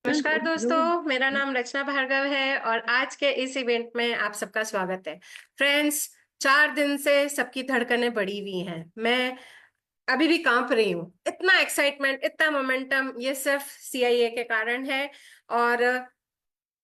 नमस्कार हेलो। दोस्तों, मेरा नाम रचना भार्गव है और आज के इस इवेंट में आप सबका स्वागत है। फ्रेंड्स, 4 दिन से सबकी धड़कनें बढ़ी हुई हैं। मैं अभी भी कांप रही हूँ। इतना एक्साइटमेंट, इतना मोमेंटम, ये सिर्फ सीआईए के कारण है। और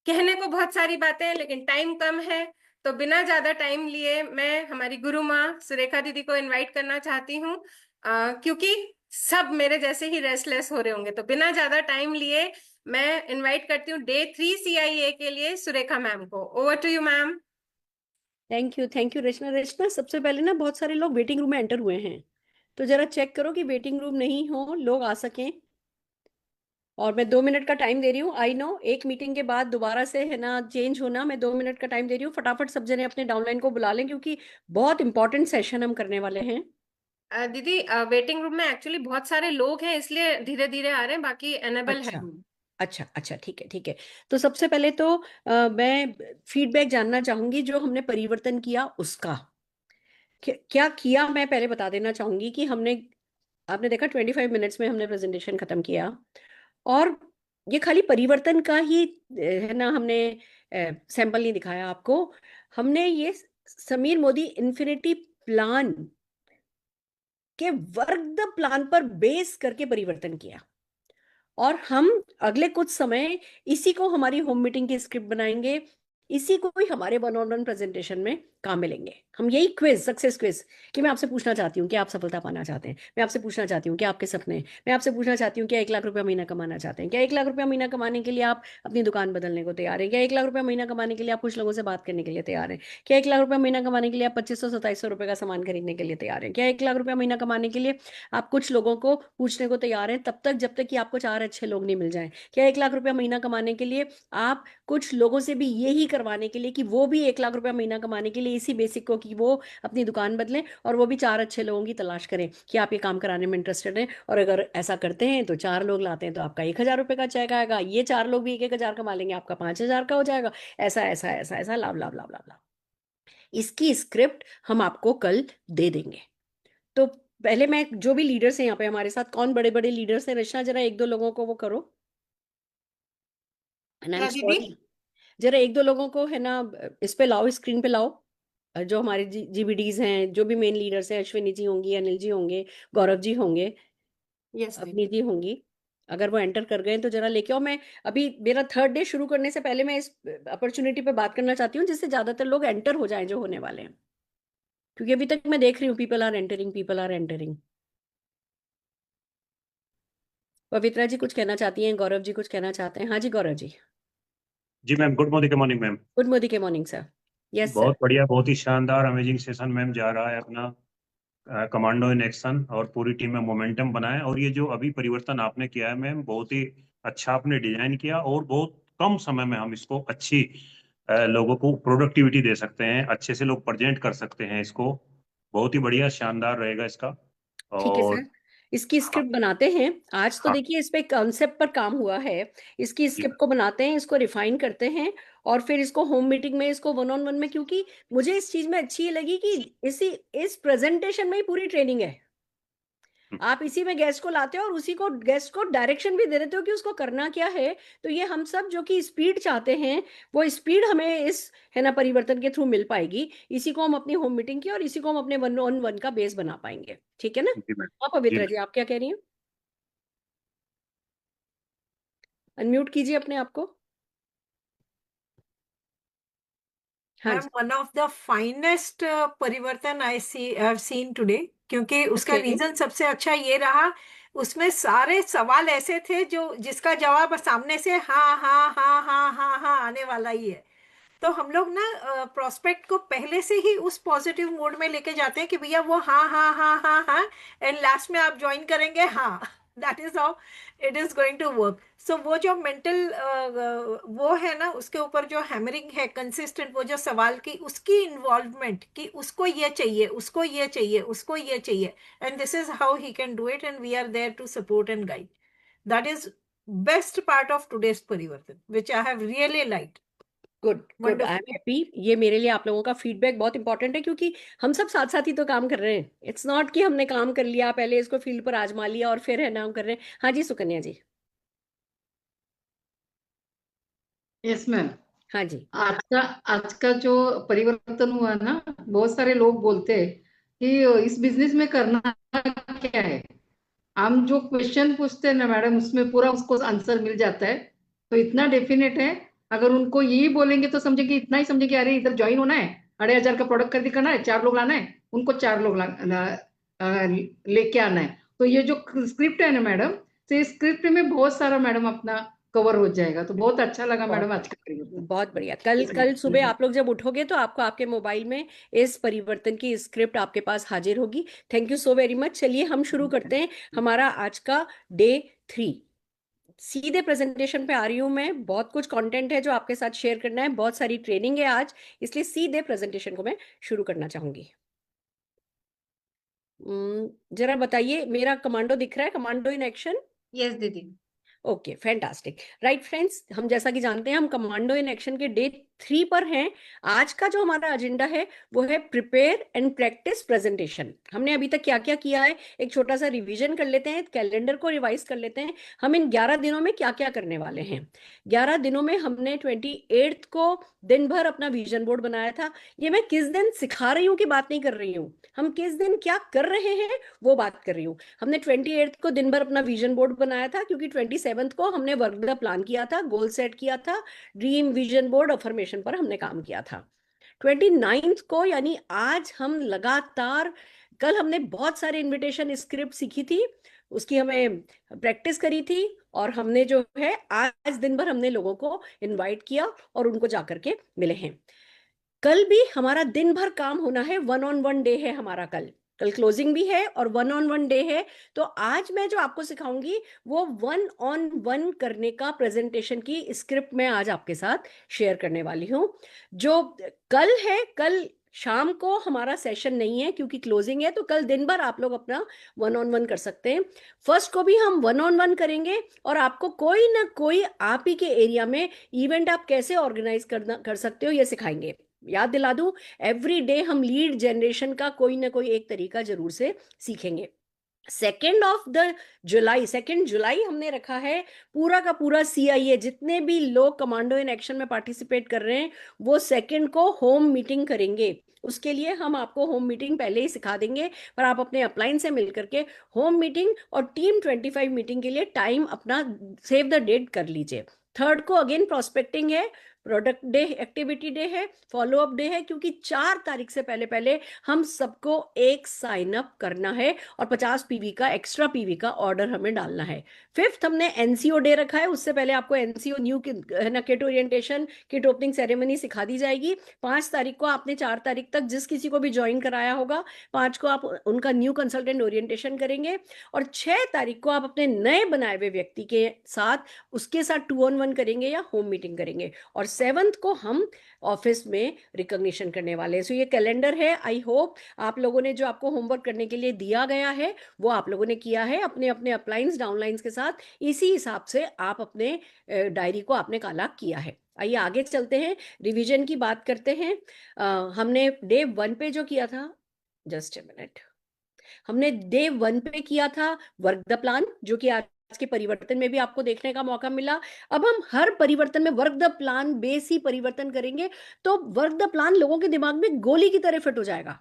कहने को बहुत सारी बातें हैं लेकिन टाइम कम है। तो बिना ज्यादा टाइम लिए मैं हमारी गुरु माँ सुरेखा दीदी को इनवाइट करना चाहती हूँ, क्योंकि सब मेरे जैसे ही रेस्टलेस हो रहे होंगे। तो बिना ज्यादा टाइम लिए मैं इनवाइट करती हूँ डे 3 सीआईए के लिए सुरेखा मैम को। Over to you ma'am. Thank you Rachna. Rachna, सबसे पहले ना बहुत सारे लोग वेटिंग रूम में एंटर हुए हैं, तो जरा चेक करो कि वेटिंग रूम नहीं हो, लोग आ सकें। और मैं 2 मिनट का टाइम दे रही हूँ। आई नो एक मीटिंग के बाद दोबारा से है ना चेंज होना। मैं 2 मिनट का टाइम दे रही हूँ, फटाफट सब जने अपने डाउनलाइन को बुला लें क्योंकि बहुत इंपॉर्टेंट सेशन हम करने वाले हैं। दीदी, वेटिंग रूम में एक्चुअली बहुत सारे लोग हैं, इसलिए धीरे धीरे आ रहे हैं, बाकी एनेबल है अच्छा रूम। अच्छा अच्छा, ठीक है ठीक है। तो सबसे पहले तो मैं फीडबैक जानना चाहूंगी जो हमने परिवर्तन किया उसका। क्या किया मैं पहले बता देना चाहूंगी कि हमने, आपने देखा 25 मिनट्स में हमने प्रेजेंटेशन खत्म किया। और ये खाली परिवर्तन का ही है ना, हमने सैंपल नहीं दिखाया आपको। हमने ये समीर मोदी इन्फिनिटी प्लान के वर्क द प्लान पर बेस करके परिवर्तन किया। और हम अगले कुछ समय इसी को हमारी होम मीटिंग की स्क्रिप्ट बनाएंगे, इसी को ही हमारे वन ऑन वन प्रेजेंटेशन में काम में लेंगे। हम यही क्विज, सक्सेस क्विज, कि मैं आपसे पूछना चाहती हूँ कि आप सफलता पाना चाहते हैं, मैं आपसे पूछना चाहती हूँ कि आपके सपने हैं, मैं आपसे पूछना चाहती हूँ क्या 1 लाख रुपया महीना कमाना चाहते हैं, क्या 1 लाख रुपया महीना कमाने के लिए आप अपनी दुकान बदलने को तैयार हैं, क्या 1 लाख रुपया महीना कमाने के लिए आप कुछ लोगों से बात करने के लिए तैयार हैं, क्या 1 लाख रुपया महीना कमाने के लिए आप 2500 2700 रुपए का सामान खरीदने के लिए तैयार हैं, क्या 1 लाख रुपया महीना कमाने के लिए आप कुछ लोगों को पूछने को तैयार हैं तब तक जब तक कि आपको 4 अच्छे लोग नहीं मिल जाएं, क्या 1 लाख रुपया महीना कमाने के लिए आप कुछ लोगों से भी यही करवाने के लिए कि वो भी 1 लाख रुपया महीना कमाने के लिए इसी बेसिक को कि वो अपनी दुकान बदलें और वो भी 4 अच्छे लोगों की तलाश करें कि आप ये काम कराने में इंटरेस्टेड हैं। और अगर ऐसा करते हैं तो 4 लोग लाते हैं तो आपका 1,000 रुपये का चेक आएगा, ये 4 लोग भी 1 1 हजार कमा लेंगे, आपका 5 हजार का हो जाएगा। ऐसा ऐसा ऐसा ऐसा लाभ लाभ लाभ लाभ लाभ। इसकी स्क्रिप्ट हम आपको कल दे देंगे। तो पहले मैं, जो भी लीडर्स हैं यहाँ पे हमारे साथ, कौन बड़े बड़े लीडर्स हैं, रचना जरा 1 2 लोगों को वो करो। एंड आई एम क्या दीदी? सॉरी, जरा 1 2 लोगों को है ना इस पे लाओ, स्क्रीन पे लाओ। जो हमारे जीबीडीज हैं, जो भी मेन लीडर्स हैं, अश्विनी जी होंगी, अनिल जी होंगे, गौरव जी होंगे, यस अपनी दीदी। जी होंगी। अगर वो एंटर कर गए तो जरा लेके आओ। मैं अभी मेरा थर्ड डे शुरू करने से पहले मैं इस अपॉर्चुनिटी पे बात करना चाहती हूँ जिससे ज्यादातर लोग एंटर हो जाएं जो होने वाले हैं, क्योंकि अभी तक मैं देख रही हूँ people are entering, people are entering. Pavitra ji कुछ कहना चाहती हैं, गौरव जी कुछ कहना चाहते हैं। हाँ जी गौरव जी। जी ma'am, good morning, good morning ma'am. Good Modi के मॉर्निंग सर। यस बहुत सर। बढ़िया, बहुत ही शानदार अमेजिंग सेशन मैम जा रहा है अपना। कमांडो इन एक्शन, और पूरी टीम में मोमेंटम बना है। और ये जो अभी परिवर्तन आपने किया है मैम, बहुत ही अच्छा आपने डिजाइन किया, और बहुत कम समय में हम इसको अच्छी लोगों को प्रोडक्टिविटी दे सकते हैं, अच्छे से लोग प्रेजेंट कर सकते हैं इसको। बहुत ही बढ़िया, शानदार रहेगा इसका। ठीक है और सर, इसकी हाँ, स्क्रिप्ट बनाते हैं। आज तो हाँ देखिए इस पे कॉन्सेप्ट पर काम हुआ है, इसकी जी स्क्रिप्ट को बनाते हैं, इसको रिफाइन करते हैं। और फिर इसको होम मीटिंग में, इसको वन ऑन वन में, क्योंकि मुझे इस चीज में अच्छी ये लगी कि इस प्रेजेंटेशन में ही पूरी ट्रेनिंग है। मैम। आप इसी में गेस्ट को लाते हो और उसी को, गेस्ट को डायरेक्शन भी दे देते हो कि उसको करना क्या है। तो ये हम सब जो कि स्पीड चाहते हैं, वो स्पीड हमें इस है ना परिवर्तन के थ्रू मिल पाएगी। इसी को हम अपनी होम मीटिंग की और इसी को हम अपने वन ऑन वन का बेस बना पाएंगे। ठीक है ना। जी मैम। आप जी पवित्रा जी, मैम। आप क्या कह रही हैं? अनम्यूट कीजिए अपने आप को। हाँ मैम, जी। वन ऑफ द फाइनेस्ट परिवर्तन आई हैव सीन टुडे, क्योंकि उसका ओके। रीजन सबसे अच्छा ये रहा। उसमें सारे सवाल ऐसे थे जो जिसका जवाब सामने से हाँ हाँ हाँ हाँ हाँ हाँ आने वाला ही है। तो हम लोग ना प्रोस्पेक्ट को पहले से ही उस पॉजिटिव मोड में लेके जाते हैं कि भैया वो हाँ हाँ हाँ हाँ हाँ, एंड लास्ट में आप ज्वाइन करेंगे हाँ। That is how it is going to work. So वो जो मेंटल वो है ना, उसके ऊपर जो हैमरिंग है कंसिस्टेंट, वो जो सवाल की उसकी इन्वॉल्वमेंट कि उसको ये चाहिए, उसको ये चाहिए, उसको ये चाहिए, and this is how he can do it, and we are there to support and guide. That is best part of today's Parivartan which I have really liked. Good good, I am wonderful. Happy. ये मेरे लिए आप लोगों का feedback बहुत important है क्योंकि हम सब साथ साथ ही तो काम कर रहे हैं। इट्स नॉट कि हमने काम कर लिया पहले, इसको फील्ड पर आजमा लिया और फिर है ना हम कर रहे हैं। हाँ जी सुकन्या जी। Yes ma'am. हाँ जी। आज का जो परिवर्तन हुआ ना, बहुत सारे लोग बोलते हैं कि इस बिजनेस में करना क्या है। हम जो क्वेश्चन पूछते हैं ना मैडम, उसमें पूरा उसको आंसर मिल जाता है। तो इतना डेफिनेट है, अगर उनको यही बोलेंगे तो समझेंगे, इतना ही समझेंगे, अरे इधर ज्वाइन होना है, 2,500 का प्रोडक्ट खरीदी करना है, 4 लोग लाना है, उनको 4 लोग लेके आना है। तो ये जो स्क्रिप्ट है ना मैडम, तो इस स्क्रिप्ट में बहुत सारा मैडम अपना कवर हो जाएगा। तो बहुत अच्छा लगा मैडम बहुत आज का परिवर्तन। बहुत बढ़िया। कल कल सुबह आप लोग जब उठोगे तो आपको आपके मोबाइल में इस परिवर्तन की स्क्रिप्ट आपके पास हाजिर होगी। Thank you so very much. चलिए हम शुरू करते हैं हमारा आज का डे 3। सीधे प्रेजेंटेशन पे आ रही हूं मैं। बहुत कुछ कंटेंट है जो आपके साथ शेयर करना है, बहुत सारी ट्रेनिंग है आज, इसलिए सीधे प्रेजेंटेशन को मैं शुरू करना चाहूंगी। जरा बताइए, मेरा कमांडो दिख रहा है? Commando in action. यस दीदी। Okay, fantastic. राइट फ्रेंड्स, हम जैसा कि जानते हैं हम कमांडो इन एक्शन के डे 3 पर हैं। आज का जो हमारा एजेंडा है वो है प्रिपेयर एंड प्रैक्टिस प्रेजेंटेशन। हमने अभी तक क्या क्या किया है एक छोटा सा रिवीजन कर लेते हैं, कैलेंडर को रिवाइज कर लेते हैं। हम इन 11 दिनों में क्या क्या करने वाले हैं। 11 दिनों में हमने 28 को दिन भर अपना विजन बोर्ड बनाया था। ये मैं किस दिन सिखा रही हूँ की बात नहीं कर रही हूँ, हम किस दिन क्या कर रहे हैं वो बात कर रही हूँ। हमने 28 को दिन भर अपना विजन बोर्ड बनाया था, क्योंकि 27 को हमने वर्क द प्लान किया था, गोल सेट किया था, ड्रीम विजन बोर्ड अफर्मेशन पर हमने काम किया था। 29 को यानी आज हम लगातार, कल हमने बहुत सारे इनविटेशन स्क्रिप्ट सीखी थी, उसकी हमें प्रैक्टिस करी थी, और हमने जो है आज दिन भर हमने लोगों को इनवाइट किया और उनको जाकर के मिले हैं। कल भी हमारा दिन भर काम होना है, 1-on-1 डे है हमारा। कल कल क्लोजिंग भी है और 1-on-1 डे है। तो आज मैं जो आपको सिखाऊंगी वो 1-on-1 करने का प्रेजेंटेशन की स्क्रिप्ट मैं आज आपके साथ शेयर करने वाली हूँ। जो कल है, कल शाम को हमारा सेशन नहीं है क्योंकि क्लोजिंग है, तो कल दिन भर आप लोग अपना 1-on-1 कर सकते हैं। फर्स्ट को भी हम 1-on-1 करेंगे, और आपको कोई ना कोई आप ही के एरिया में इवेंट आप कैसे ऑर्गेनाइज कर सकते हो ये सिखाएंगे। याद दिला दूं, एवरी डे हम लीड जनरेशन का कोई ना कोई एक तरीका जरूर से सीखेंगे। 2 जुलाई हमने रखा है पूरा का पूरा CIA, जितने भी लोग कमांडो इन एक्शन में पार्टिसिपेट कर रहे हैं वो 2 को होम मीटिंग करेंगे। उसके लिए हम आपको होम मीटिंग पहले ही सिखा देंगे, पर आप अपने अपलाइन से मिलकर के होम मीटिंग और टीम 25 मीटिंग के लिए टाइम अपना सेव द डेट कर लीजिए। 3 को अगेन प्रोस्पेक्टिंग है, प्रोडक्ट डे, एक्टिविटी डे है, फॉलो अप डे है, क्योंकि 4 तारीख से पहले पहले हम सबको एक साइन अप करना है और 50 PV का एक्स्ट्रा PV का ऑर्डर हमें डालना है। 5th हमने NCO डे रखा है, उससे पहले आपको NCO new kit orientation, kit opening ceremony सिखा दी जाएगी। 5 तारीख को आपने 4 तारीख तक जिस किसी को भी ज्वाइन कराया होगा, 5 को आप उनका न्यू कंसल्टेंट ओरिएंटेशन करेंगे, और 6 तारीख को आप अपने नए बनाए हुए व्यक्ति के साथ उसके साथ 2-on-1 करेंगे या होम मीटिंग करेंगे, और 7th को हम ऑफिस में रिकॉग्निशन करने वाले हैं। सो ये कैलेंडर है। आई होप आप लोगों ने जो आपको होमवर्क करने के लिए दिया गया है वो आप लोगों ने किया है अपने अपने अपलाइंस डाउनलाइंस के साथ। इसी हिसाब से आप अपने डायरी को आपने काला किया है। आइए आगे चलते हैं, रिवीजन की बात करते हैं। हमने डे 1 पे जो किया था, जस्ट ए मिनट, हमने डे 1 पे किया था वर्क द प्लान, जो कि आज के परिवर्तन में भी आपको देखने का मौका मिला। अब हम हर परिवर्तन में वर्क द प्लान बेस ही परिवर्तन करेंगे, तो वर्क द प्लान लोगों के दिमाग में गोली की तरह फिट हो जाएगा।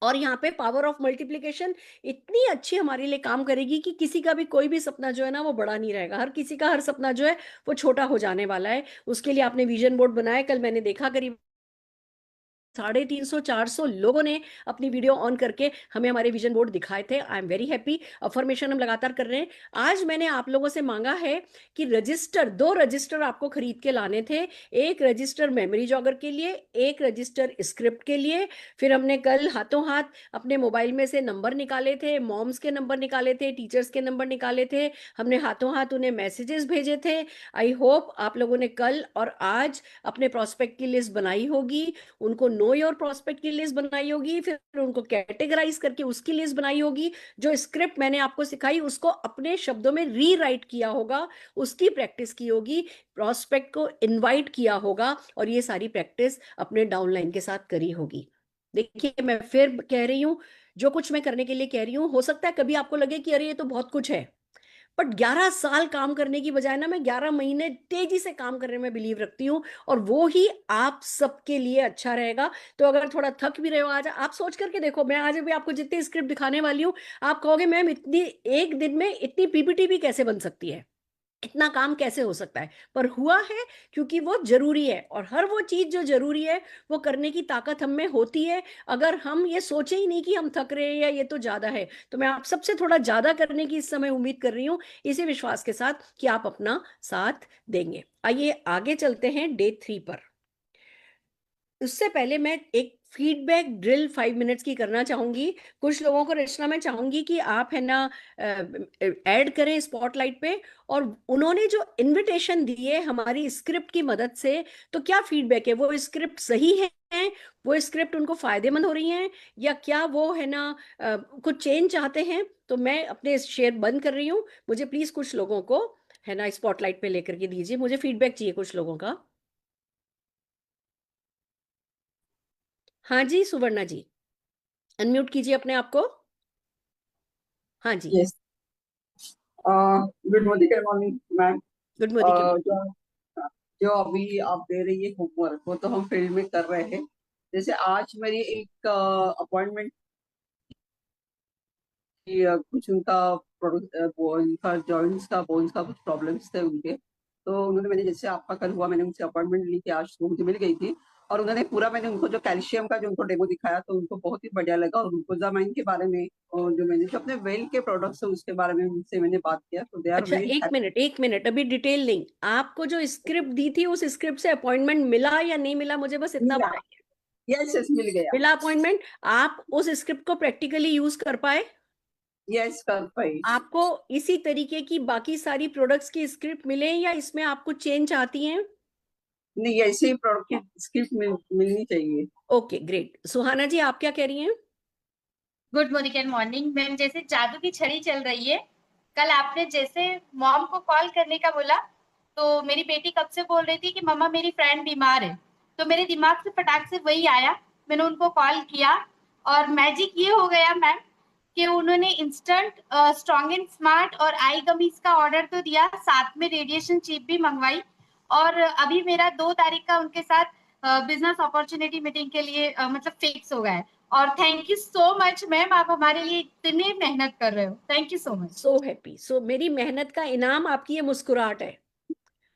और यहाँ पे पावर ऑफ मल्टीप्लिकेशन इतनी अच्छी हमारे लिए काम करेगी कि किसी का भी कोई भी सपना जो है ना वो बड़ा नहीं रहेगा, हर किसी का हर सपना जो है वो छोटा हो जाने वाला है। उसके लिए आपने विजन बोर्ड बनाया, कल मैंने देखा करीब 350-400 लोगों ने अपनी वीडियो ऑन करके हमें हमारे विजन बोर्ड दिखाए थे। I am very happy. Affirmation हम लगातार कर रहे हैं। आज मैंने आप लोगों से मांगा है कि रजिस्टर, 2 रजिस्टर आपको खरीद के लाने थे। एक रजिस्टर मेमोरी जॉगर के लिए, एक रजिस्टर स्क्रिप्ट के लिए। फिर हमने कल हाथों हाथ अपने मोबाइल में से नंबर निकाले थे, मॉम्स के नंबर निकाले थे, टीचर्स के नंबर निकाले थे, हमने हाथों हाथ उन्हें मैसेजेस भेजे थे। आई होप आप लोगों ने कल और आज अपने प्रोस्पेक्ट की लिस्ट बनाई होगी, उनको नो योर प्रोस्पेक्ट की लिस्ट बनाई होगी, फिर उनको कैटेगराइज करके उसकी लिस्ट बनाई होगी। जो स्क्रिप्ट मैंने आपको सिखाई उसको अपने शब्दों में रीराइट किया होगा, उसकी प्रैक्टिस की होगी, प्रोस्पेक्ट को इनवाइट किया होगा, और ये सारी प्रैक्टिस अपने डाउनलाइन के साथ करी होगी। देखिए मैं फिर कह रही हूं, जो कुछ मैं करने के लिए कह रही हूं, हो सकता है कभी आपको लगे कि अरे ये तो बहुत कुछ है, बट 11 साल काम करने की बजाय ना, मैं 11 महीने तेजी से काम करने में बिलीव रखती हूँ, और वो ही आप सबके लिए अच्छा रहेगा। तो अगर थोड़ा थक भी रहे हो आज, आप सोच करके देखो, मैं आज भी आपको जितनी स्क्रिप्ट दिखाने वाली हूँ, आप कहोगे मैम इतनी एक दिन में इतनी पीपीटी भी कैसे बन सकती है, इतना काम कैसे हो सकता है, पर हुआ है क्योंकि वो जरूरी है। और हर वो चीज जो जरूरी है वो करने की ताकत हम में होती है। अगर हम ये सोचे ही नहीं कि हम थक रहे हैं या ये तो ज्यादा है, तो मैं आप सबसे थोड़ा ज्यादा करने की इस समय उम्मीद कर रही हूँ, इसी विश्वास के साथ कि आप अपना साथ देंगे। आइए आगे चलते हैं डे 3 पर। उससे पहले मैं एक फीडबैक ड्रिल 5 मिनट्स की करना चाहूंगी। कुछ लोगों को रचना मैं चाहूंगी कि आप है ना ऐड करें स्पॉटलाइट पे, और उन्होंने जो इनविटेशन दिए हमारी स्क्रिप्ट की मदद से, तो क्या फीडबैक है, वो स्क्रिप्ट सही है, वो स्क्रिप्ट उनको फायदेमंद हो रही है, या क्या वो है ना कुछ चेंज चाहते हैं। तो मैं अपने शेयर बंद कर रही हूँ। मुझे प्लीज कुछ लोगों को है ना स्पॉटलाइट पे लेकर के दीजिए, मुझे फीडबैक चाहिए कुछ लोगों का। हाँ जी, सुवर्णा जी, अनम्यूट कीजिए अपने आप को। हाँ जी। Yes. Good morning, good morning ma'am. Good morning. जो जो अभी आप दे रही है होमवर्क, वो तो हम फील्ड में कर रहे हैं। जैसे आज मेरी एक अपॉइंटमेंट की, कुछ उनका उनका जॉइंट्स का, बोन्स का कुछ प्रॉब्लम्स थे उनके। तो उन्होंने, मैंने जैसे आपका कल हुआ, मैंने उनसे अपॉइंटमेंट ली थी, आज वो मुझे मिल गई थी। और उन्होंने पूरा, मैंने उनको जो कैल्शियम का जो उनको डेमो दिखाया, तो उनको बहुत ही बढ़िया लगा। और ग्लूकोजामाइन के बारे में, और जो मैंने जो अपने वेल के प्रोडक्ट्स है उसके बारे में उनसे मैंने बात किया, तो दे आर अच्छा, वेरी एक हैप्पी। मिनट एक मिनट, अभी डिटेल नहीं, आपको जो स्क्रिप्ट दी थी उस स्क्रिप्ट से अपॉइंटमेंट मिला या नहीं मिला, मुझे बस इतना मिला। बताइए। यस यस, मिल गया। मिला अपॉइंटमेंट। आप उस स्क्रिप्ट को प्रैक्टिकली यूज कर पाए? यस, कर पाई। आपको इसी तरीके की बाकी सारी प्रोडक्ट्स की स्क्रिप्ट मिले, या इसमें आपको चेंज आती हैं? नहीं, ऐसे ही प्रोडक्ट की स्क्रिप्ट मिलनी चाहिए। Okay great. सुहाना जी, आप क्या कह रही हैं? Good morning and morning ma'am. जैसे जादू की छड़ी चल रही है। कल आपने जैसे मॉम को कॉल करने का बोला, तो मेरी बेटी कब से बोल रही थी कि मम्मा मेरी फ्रेंड बीमार है, तो मेरे दिमाग से फटाक से वही आया, मैंने उनको कॉल किया। और मैजिक ये हो गया मैम कि उन्होंने इंस्टेंट स्ट्रॉन्ग एंड स्मार्ट और आई गमीज का ऑर्डर तो दिया, साथ में रेडिएशन चिप भी मंगवाई। और अभी मेरा 2 तारीख का उनके साथ बिजनेस अपॉर्चुनिटी मीटिंग के लिए मतलब फिक्स हो गया है। और thank you so much ma'am, आप हमारे लिए इतने मेहनत कर रहे हो, thank you so much. So happy. So मेरी मेहनत का इनाम आपकी ये मुस्कुराहट है,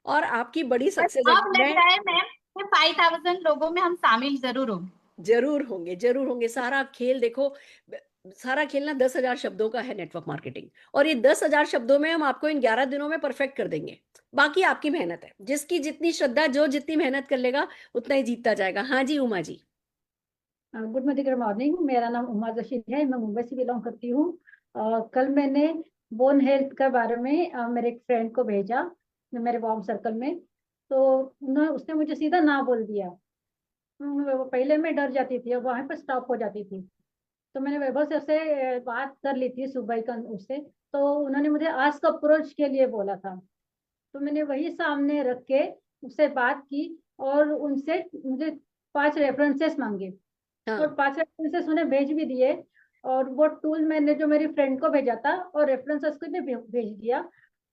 और आपकी बड़ी सक्सेस है। अब लग मैं रहा है मैम कि 5,000 लोगों में हम शामिल जरूर होंगे। जरूर होंगे, जरूर होंगे। सारा खेल देखो, सारा खेल ना 10,000 शब्दों का है, नेटवर्क मार्केटिंग, और ये 10,000 शब्दों में हम आपको इन 11 दिनों में परफेक्ट कर देंगे। बाकी आपकी मेहनत है, जिसकी जितनी श्रद्धा, जो जितनी मेहनत कर लेगा उतना ही जीतता जाएगा। हाँ जी उमा जी। गुड मॉर्निंग, मेरा नाम उमा जोशी है, मैं मुंबई से बिलोंग करती हूँ। कल मैंने बोन हेल्थ के बारे में मेरे एक फ्रेंड को भेजा, मेरे वार्म सर्कल में, तो उसने मुझे सीधा ना बोल दिया। पहले मैं डर जाती थी, अब वहां पर स्टॉप हो जाती थी। तो मैंने वैभव सर से बात कर ली थी सुबह का उससे, तो उन्होंने मुझे आस्क अप्रोच के लिए बोला था। तो मैंने वही सामने रख के उससे बात की, और उनसे मुझे 5 रेफरेंसेस मांगे, हाँ, और 5 रेफरेंसेस उन्हें भेज भी दिए। और वो टूल मैंने जो मेरी फ्रेंड को भेजा था, और रेफरेंसेस को भी भेज दिया।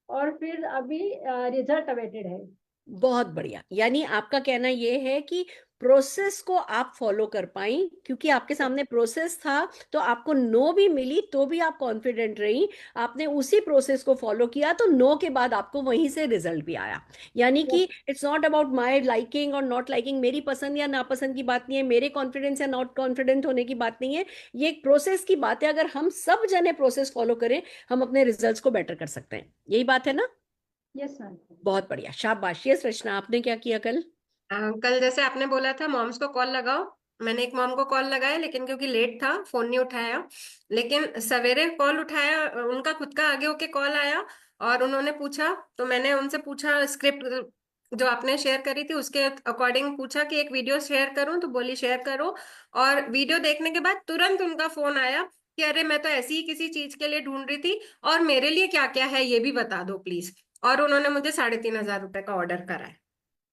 और फिर अभी रिजल्ट अवेटेड है। बहुत बढ़िया। यानी आपका कहना यह है कि प्रोसेस को आप फॉलो कर पाई, क्योंकि आपके सामने प्रोसेस था, तो आपको नो भी मिली तो भी आप कॉन्फिडेंट रही। आपने उसी प्रोसेस को फॉलो किया, तो नो के बाद आपको वहीं से रिजल्ट भी आया। यानी कि it's not about my liking और नॉट लाइकिंग, मेरी पसंद या नापसंद की बात नहीं है, मेरे कॉन्फिडेंस या नॉट कॉन्फिडेंट होने की बात नहीं है। ये एक प्रोसेस की बात है। अगर हम सब जने प्रोसेस फॉलो करें, हम अपने रिजल्ट्स को बेटर कर सकते हैं। यही बात है ना? Yes ma'am. बहुत बढ़िया, शाबाश। यस रचना, आपने क्या किया कल? कल जैसे आपने बोला था मॉम्स को कॉल लगाओ, मैंने एक मॉम को कॉल लगाया, लेकिन क्योंकि लेट था फोन नहीं उठाया। लेकिन सवेरे कॉल उठाया, उनका खुद का आगे होके कॉल आया और उन्होंने पूछा, तो मैंने उनसे पूछा स्क्रिप्ट जो आपने शेयर करी थी उसके अकॉर्डिंग पूछा कि एक वीडियो शेयर करूं, तो बोली शेयर करो। और वीडियो देखने के बाद तुरंत उनका फोन आया कि अरे मैं तो ऐसी ही किसी चीज के लिए ढूंढ रही थी, और मेरे लिए क्या क्या है ये भी बता दो प्लीज। और उन्होंने मुझे 3,500 रुपए का ऑर्डर करा है।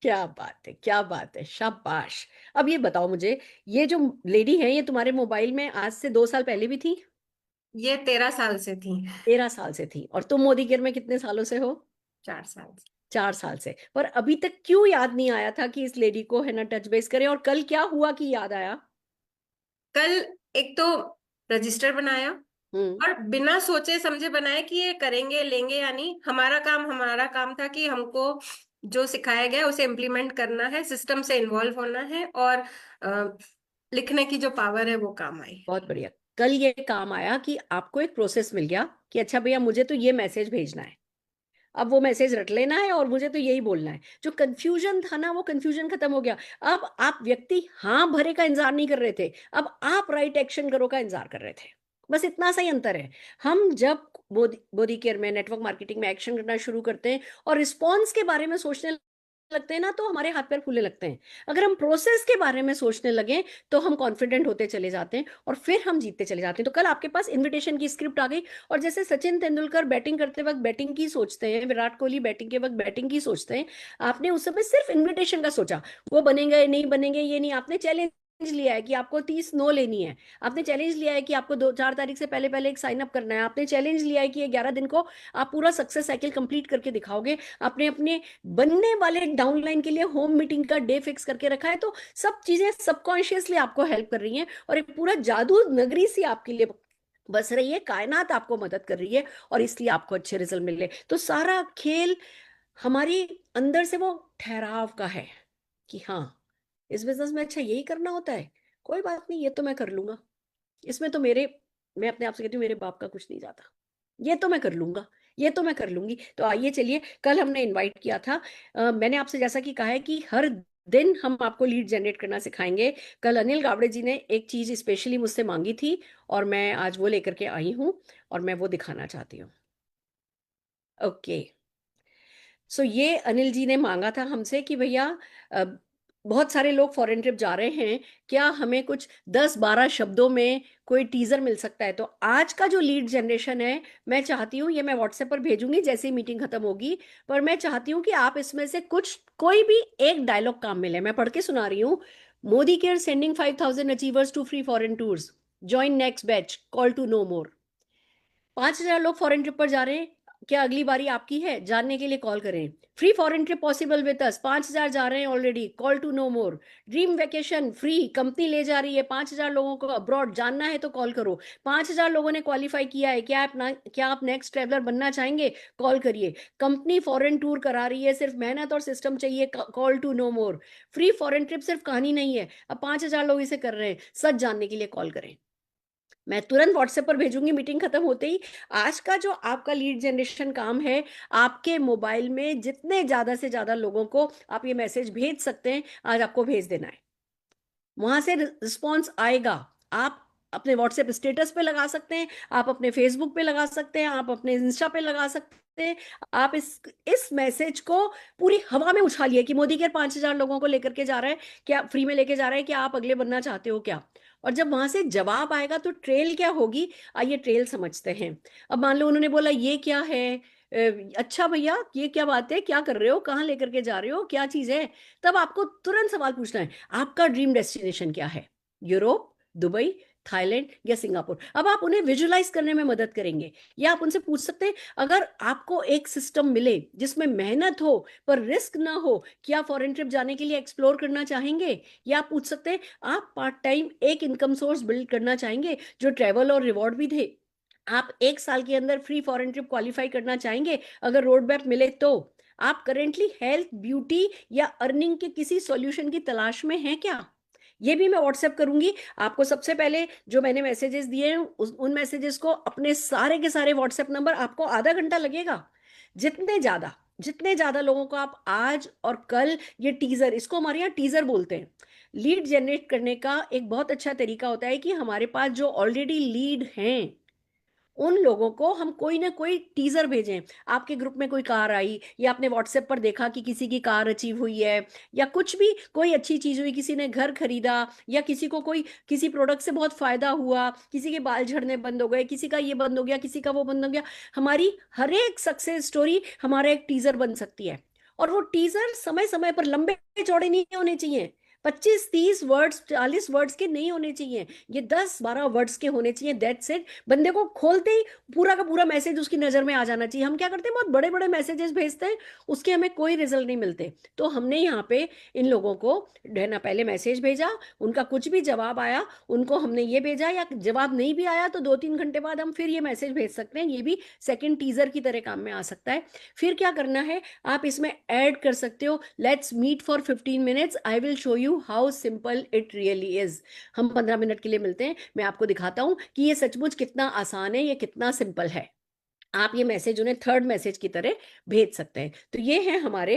क्या बात है, क्या बात है, शाबाश। अब ये बताओ मुझे, ये जो लेडी है, ये तुम्हारे मोबाइल में आज से 2 साल पहले भी थी? ये 13 साल से थी। 13 साल से थी। और तुम मोदी केयर में कितने सालों से हो? 4 साल से। 4 साल से। पर अभी तक क्यों याद नहीं आया था कि इस लेडी को है ना टच बेस करें? और कल क्या हुआ कि याद आया? कल एक तो रजिस्टर बनाया और बिना सोचे समझे बनाया कि ये करेंगे लेंगे या नहीं। हमारा काम था कि हमको जो सिखाया गया उसे इम्प्लीमेंट करना है, सिस्टम से इन्वॉल्व होना है, और लिखने की जो पावर है वो काम आई। बहुत बढ़िया। कल ये काम आया कि आपको एक प्रोसेस मिल गया कि अच्छा भैया मुझे तो ये मैसेज भेजना है, अब वो मैसेज रट लेना है और मुझे तो यही बोलना है। जो कंफ्यूजन था ना, वो कंफ्यूजन खत्म हो गया। अब आप व्यक्ति हाँ भरे का इंतजार नहीं कर रहे थे, अब आप राइट एक्शन करो का इंतजार कर रहे थे। बस इतना सा ही अंतर है। हम जब बॉडी केयर में, नेटवर्क मार्केटिंग में एक्शन करना शुरू करते हैं और रिस्पॉन्स के बारे में सोचने लगते हैं ना, तो हमारे हाथ पैर फूलने लगते हैं। अगर हम प्रोसेस के बारे में सोचने लगे तो हम कॉन्फिडेंट होते चले जाते हैं और फिर हम जीतते चले जाते हैं। तो कल आपके पास इनविटेशन की स्क्रिप्ट आ गई, और जैसे सचिन तेंदुलकर बैटिंग करते वक्त बैटिंग की सोचते हैं, विराट कोहली बैटिंग के वक्त बैटिंग की सोचते हैं, आपने उस समय सिर्फ इन्विटेशन का सोचा। वो बनेंगे नहीं बनेंगे ये नहीं, आपने चैलेंज लिया है कि आपको 30 नो लेनी है, आपने चैलेंज लिया है कि आपको 4 तारीख से पहले पहले एक साइन अप करना है, आपने चैलेंज लिया है कि 11 दिन को आप पूरा सक्सेस साइकिल कंप्लीट करके दिखाओगे, आपने अपने बनने वाले डाउनलाइन के लिए होम मीटिंग का डे फिक्स करके रखा है। तो सब चीजें सबकॉन्शियसली आपको हेल्प कर रही हैं और एक पूरा जादू नगरी सी आपके लिए बस रही है, कायनात आपको मदद कर रही है और इसलिए आपको अच्छे रिजल्ट मिल रहे। तो सारा खेल हमारी अंदर से वो ठहराव का है कि हाँ इस बिजनेस में अच्छा यही करना होता है, कोई बात नहीं, ये तो मैं कर लूंगा, इसमें तो मैं अपने आप से कहती हूँ मेरे बाप का कुछ नहीं जाता, ये तो मैं कर लूंगा, ये तो मैं कर लूंगी। तो आइए चलिए, कल हमने इनवाइट किया था, मैंने आपसे जैसा कि कहा है कि हर दिन हम आपको लीड जनरेट करना सिखाएंगे। कल अनिल गावड़े जी ने एक चीज स्पेशली मुझसे मांगी थी और मैं आज वो लेकर के आई हूँ और मैं वो दिखाना चाहती हूँ। ओके, सो ये अनिल जी ने मांगा था हमसे कि भैया बहुत सारे लोग फॉरेन ट्रिप जा रहे हैं, क्या हमें कुछ 10-12 शब्दों में कोई टीजर मिल सकता है? तो आज का जो लीड जनरेशन है, मैं चाहती हूँ, ये मैं व्हाट्सएप पर भेजूंगी जैसे ही मीटिंग खत्म होगी, पर मैं चाहती हूँ कि आप इसमें से कोई भी एक डायलॉग काम मिले। मैं पढ़ के सुना रही हूँ। Modicare sending 5,000 achievers to free foreign tours, join next batch, call to know more. 5,000 लोग फॉरेन ट्रिप पर जा रहे हैं, क्या अगली बारी आपकी है? जानने के लिए कॉल करें। Free foreign trip possible with us, 5,000 जा रहे हैं already, call to know more. Dream vacation free, company ले जा रही है 5,000 लोगों को अब्रॉड, जानना है तो कॉल करो। 5,000 लोगों ने क्वालिफाई किया है, क्या आप नेक्स्ट ट्रेवलर बनना चाहेंगे? कॉल करिए। कंपनी फॉरेन टूर करा रही है, सिर्फ मेहनत और सिस्टम चाहिए, call to know more. Free foreign trip सिर्फ कहानी नहीं है, अब 5,000 लोग इसे कर रहे हैं, सच जानने के लिए कॉल करें। मैं तुरंत व्हाट्सएप पर भेजूंगी मीटिंग खत्म होते ही। आज का जो आपका लीड जनरेशन काम है, आपके मोबाइल में जितने ज्यादा से ज्यादा लोगों को आप ये मैसेज भेज सकते हैं, आज आपको भेज देना है। वहां से रिस्पॉन्स आएगा। आप अपने व्हाट्सएप स्टेटस पे लगा सकते हैं, आप अपने फेसबुक पे लगा सकते हैं, आप अपने इंस्टा पे लगा सकते हैं। आप इस मैसेज को पूरी हवा में उछालिए कि मोदी केयर 5,000 लोगों को लेकर के जा रहा है, क्या फ्री में लेके जा रहा है, क्या आप अगले बनना चाहते हो क्या? और जब वहां से जवाब आएगा तो ट्रेल क्या होगी, आइए ट्रेल समझते हैं। अब मान लो उन्होंने बोला ये क्या है, अच्छा भैया ये क्या बात है, क्या कर रहे हो, कहाँ लेकर के जा रहे हो, क्या चीज है? तब आपको तुरंत सवाल पूछना है, आपका ड्रीम डेस्टिनेशन क्या है? यूरोप, दुबई, थाईलैंड या सिंगापुर? अब आप उन्हें विजुलाइज करने में मदद करेंगे, या आप उनसे पूछ सकते हैं अगर आपको एक सिस्टम मिले जिसमें मेहनत हो पर रिस्क ना हो, क्या फॉरेन ट्रिप जाने के लिए एक्सप्लोर करना चाहेंगे? या आप पूछ सकते हैं आप पार्ट टाइम एक इनकम सोर्स बिल्ड करना चाहेंगे जो ट्रेवल और रिवॉर्ड भी दे? आप 1 साल के अंदर फ्री फॉरेन ट्रिप क्वालिफाई करना चाहेंगे अगर रोड मैप मिले तो? आप करेंटली हेल्थ, ब्यूटी या अर्निंग के किसी सॉल्यूशन की तलाश में हैं क्या? ये भी मैं व्हाट्सएप करूंगी आपको। सबसे पहले जो मैंने मैसेजेस दिए हैं उन मैसेजेस को अपने सारे के सारे व्हाट्सएप नंबर, आपको आधा घंटा लगेगा। जितने ज्यादा लोगों को आप आज और कल ये टीजर, इसको हमारे यहाँ टीजर बोलते हैं, लीड जनरेट करने का एक बहुत अच्छा तरीका होता है कि हमारे पास जो ऑलरेडी लीड हैं उन लोगों को हम कोई ना कोई टीजर भेजें। आपके ग्रुप में कोई कार आई, या आपने व्हाट्सएप पर देखा कि किसी की कार अचीव हुई है, या कुछ भी कोई अच्छी चीज हुई, किसी ने घर खरीदा, या किसी को कोई किसी प्रोडक्ट से बहुत फायदा हुआ, किसी के बाल झड़ने बंद हो गए, किसी का ये बंद हो गया, किसी का वो बंद हो गया। हमारी हर एक सक्सेस स्टोरी हमारा एक टीजर बन सकती है। और वो टीजर समय समय पर लंबे चौड़े नहीं होने चाहिए, 25-30 वर्ड्स, 40 वर्ड्स के नहीं होने चाहिए, ये 10-12 वर्ड्स के होने चाहिए। That's it. बंदे को खोलते ही पूरा का पूरा मैसेज उसकी नजर में आ जाना चाहिए। हम क्या करते हैं, बहुत बड़े बड़े मैसेजेस भेजते हैं, उसके हमें कोई रिजल्ट नहीं मिलते। तो हमने यहाँ पे इन लोगों को है ना पहले मैसेज भेजा, उनका कुछ भी जवाब आया, उनको हमने ये भेजा, या जवाब नहीं भी आया तो 2-3 घंटे बाद हम फिर ये मैसेज भेज सकते हैं। ये भी सेकंड टीजर की तरह काम में आ सकता है। फिर क्या करना है, आप इसमें ऐड कर सकते हो, let's meet for 15 minutes, I will show you how simple it really is. हम 15 मिनट के लिए मिलते हैं, मैं आपको दिखाता हूं कि ये सचमुच कितना आसान है, ये कितना सिंपल है। आप ये मैसेज उन्हें थर्ड मैसेज की तरह भेज सकते हैं। तो ये है हमारे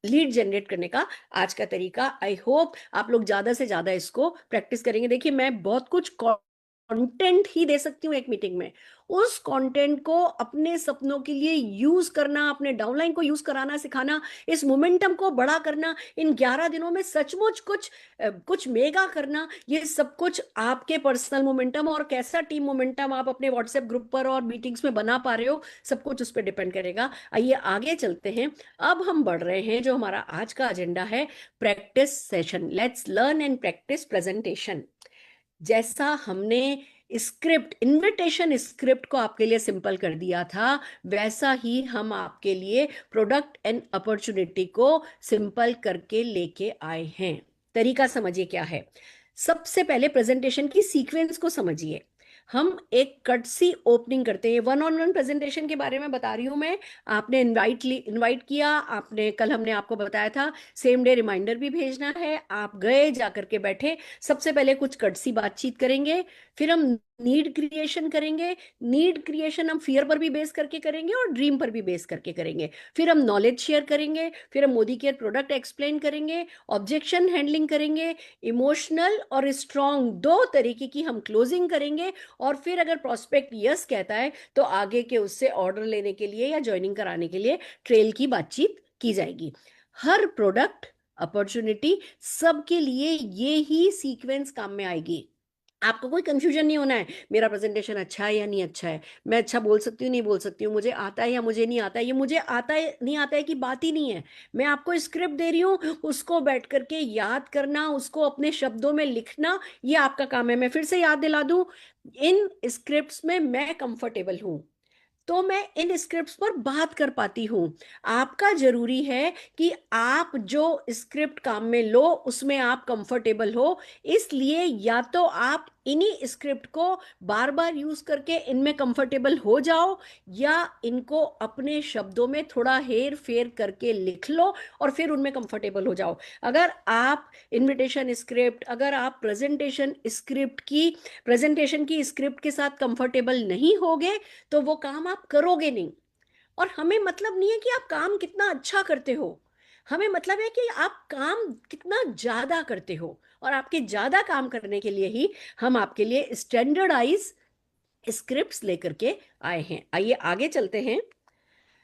लीड जनरेट करने का आज का तरीका। आई होप आप लोग ज्यादा से ज्यादा इसको प्रैक्टिस करेंगे। देखिए, मैं बहुत कुछ कंटेंट ही दे सकती हूँ एक मीटिंग में, उस कंटेंट को अपने सपनों के लिए यूज करना, अपने डाउनलाइन को यूज कराना सिखाना, इस मोमेंटम को बड़ा करना, इन 11 दिनों में सचमुच कुछ मेगा करना, ये सब कुछ आपके पर्सनल मोमेंटम और कैसा टीम मोमेंटम आप अपने व्हाट्सएप ग्रुप पर और मीटिंग्स में बना पा रहे हो, सब कुछ उस पर डिपेंड करेगा। आइए आगे चलते हैं। अब हम बढ़ रहे हैं, जो हमारा आज का एजेंडा है, practice session. Let's learn and practice presentation. जैसा हमने स्क्रिप्ट, इनविटेशन स्क्रिप्ट को आपके लिए सिंपल कर दिया था, वैसा ही हम आपके लिए प्रोडक्ट एंड अपॉर्चुनिटी को सिंपल करके लेके आए हैं। तरीका समझिए क्या है। सबसे पहले प्रेजेंटेशन की सीक्वेंस को समझिए। हम एक कटसी ओपनिंग करते हैं। 1-on-1 प्रेजेंटेशन के बारे में बता रही हूं मैं। आपने इनवाइट किया, आपने कल हमने आपको बताया था सेम डे रिमाइंडर भी भेजना है, आप गए, जाकर के बैठे। सबसे पहले कुछ कटसी बातचीत करेंगे, फिर हम नीड क्रिएशन करेंगे। नीड क्रिएशन हम फियर पर भी बेस करके करेंगे और ड्रीम पर भी बेस करके करेंगे। फिर हम नॉलेज शेयर करेंगे, फिर हम मोदी केयर प्रोडक्ट एक्सप्लेन करेंगे, ऑब्जेक्शन हैंडलिंग करेंगे, इमोशनल और स्ट्रॉन्ग 2 तरीके की हम क्लोजिंग करेंगे। और फिर अगर प्रोस्पेक्ट यस कहता है तो आगे के उससे ऑर्डर लेने के लिए या ज्वाइनिंग कराने के लिए ट्रेल की बातचीत की जाएगी। हर प्रोडक्ट अपॉर्चुनिटी सबके लिए ये ही सीक्वेंस काम में आएगी। आपको कोई कंफ्यूजन नहीं होना है, मेरा प्रेजेंटेशन अच्छा है या नहीं अच्छा है, मैं अच्छा बोल सकती हूँ नहीं बोल सकती हूँ, मुझे आता है या मुझे नहीं आता है। ये मुझे आता है नहीं आता है की बात ही नहीं है। मैं आपको स्क्रिप्ट दे रही हूँ, उसको बैठ करके याद करना, उसको अपने शब्दों में लिखना, ये आपका काम है। मैं फिर से याद दिला दूं, इन स्क्रिप्ट्स में मैं कंफर्टेबल हूं, तो मैं इन स्क्रिप्ट्स पर बात कर पाती हूं। आपका जरूरी है कि आप जो स्क्रिप्ट काम में लो उसमें आप कंफर्टेबल हो। इसलिए या तो आप इन्हीं स्क्रिप्ट को बार बार यूज करके इनमें कंफर्टेबल हो जाओ, या इनको अपने शब्दों में थोड़ा हेर फेर करके लिख लो और फिर उनमें कंफर्टेबल हो जाओ। अगर आप इनविटेशन स्क्रिप्ट, अगर आप प्रेजेंटेशन की स्क्रिप्ट के साथ कंफर्टेबल नहीं होगे तो वो काम आप करोगे नहीं। और हमें मतलब नहीं है कि आप काम कितना अच्छा करते हो, हमें मतलब है कि आप काम कितना ज्यादा करते हो। और आपके ज्यादा काम करने के लिए ही हम आपके लिए स्टैंडर्डाइज स्क्रिप्ट्स लेकर के आए हैं। आइए आगे चलते हैं।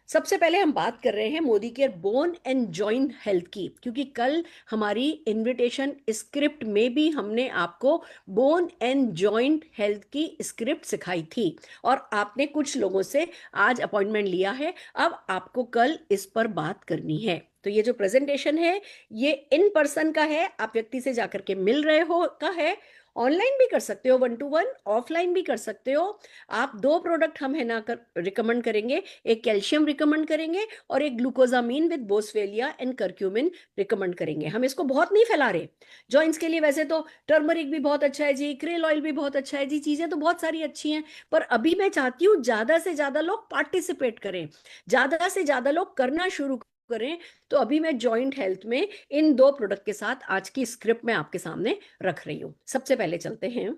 सबसे पहले हम बात कर रहे हैं Modi care bone and joint health की, क्योंकि कल हमारी इनविटेशन स्क्रिप्ट में भी हमने आपको बोन एंड जॉइंट हेल्थ की स्क्रिप्ट सिखाई थी और आपने कुछ लोगों से आज अपॉइंटमेंट लिया है। अब आपको कल इस पर बात करनी है। तो ये जो प्रेजेंटेशन है ये इन पर्सन का है, आप व्यक्ति से जाकर के मिल रहे हो का है। ऑनलाइन भी कर सकते हो 1-to-1, ऑफलाइन भी कर सकते हो। आप 2 प्रोडक्ट हम है ना रिकमेंड करेंगे, एक कैल्शियम रिकमेंड करेंगे और एक ग्लूकोजामीन with boswellia and curcumin recommend करेंगे। हम इसको बहुत नहीं फैला रहे। जॉइंट्स के लिए वैसे तो टर्मरिक भी बहुत अच्छा है जी, क्रेल ऑयल भी बहुत अच्छा है जी, चीजें तो बहुत सारी अच्छी हैं, पर अभी मैं चाहती हूँ ज्यादा से ज्यादा लोग पार्टिसिपेट करें, ज्यादा से ज्यादा लोग करना शुरू करें। तो अभी मैं जॉइंट हेल्थ में इन 2 प्रोडक्ट के साथ आज की स्क्रिप्ट में आपके सामने रख रही हूं। सबसे पहले चलते हैं,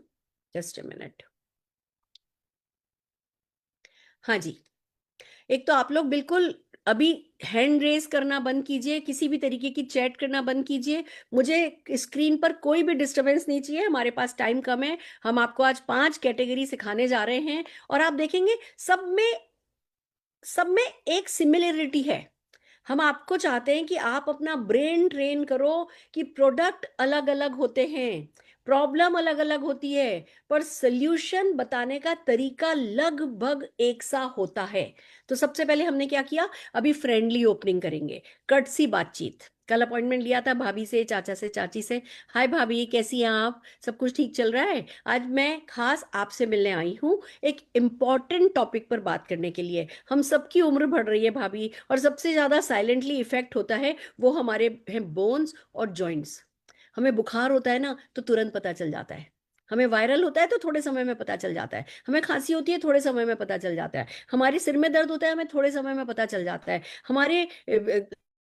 जस्ट अ मिनट। हाँ जी, एक तो आप लोग बिल्कुल अभी हैंड रेज करना बंद कीजिए, किसी भी तरीके की चैट करना बंद कीजिए। मुझे स्क्रीन पर कोई भी डिस्टरबेंस नहीं चाहिए, हमारे पास टाइम कम है। हम आपको आज 5 कैटेगरी सिखाने जा रहे हैं और आप देखेंगे सब में एक सिमिलरिटी है। हम आपको चाहते हैं कि आप अपना ब्रेन ट्रेन करो कि प्रोडक्ट अलग अलग होते हैं, प्रॉब्लम अलग अलग होती है, पर सल्यूशन बताने का तरीका लगभग एक सा होता है। तो सबसे पहले हमने क्या किया, अभी फ्रेंडली ओपनिंग करेंगे, कटसी बातचीत। कल अपॉइंटमेंट लिया था भाभी से, चाचा से, चाची से। हाय भाभी, कैसी हैं आप? सब कुछ ठीक चल रहा है? आज मैं खास आपसे मिलने आई हूँ एक इम्पॉर्टेंट टॉपिक पर बात करने के लिए। हम सबकी उम्र बढ़ रही है भाभी, और सबसे ज़्यादा साइलेंटली इफेक्ट होता है वो हमारे हैं बोन्स और जॉइंट्स। हमें बुखार होता है ना तो तुरंत पता चल जाता है, हमें वायरल होता है तो थोड़े समय में पता चल जाता है, हमें खांसी होती है थोड़े समय में पता चल जाता है, हमारे सिर में दर्द होता है हमें थोड़े समय में पता चल जाता है, हमारे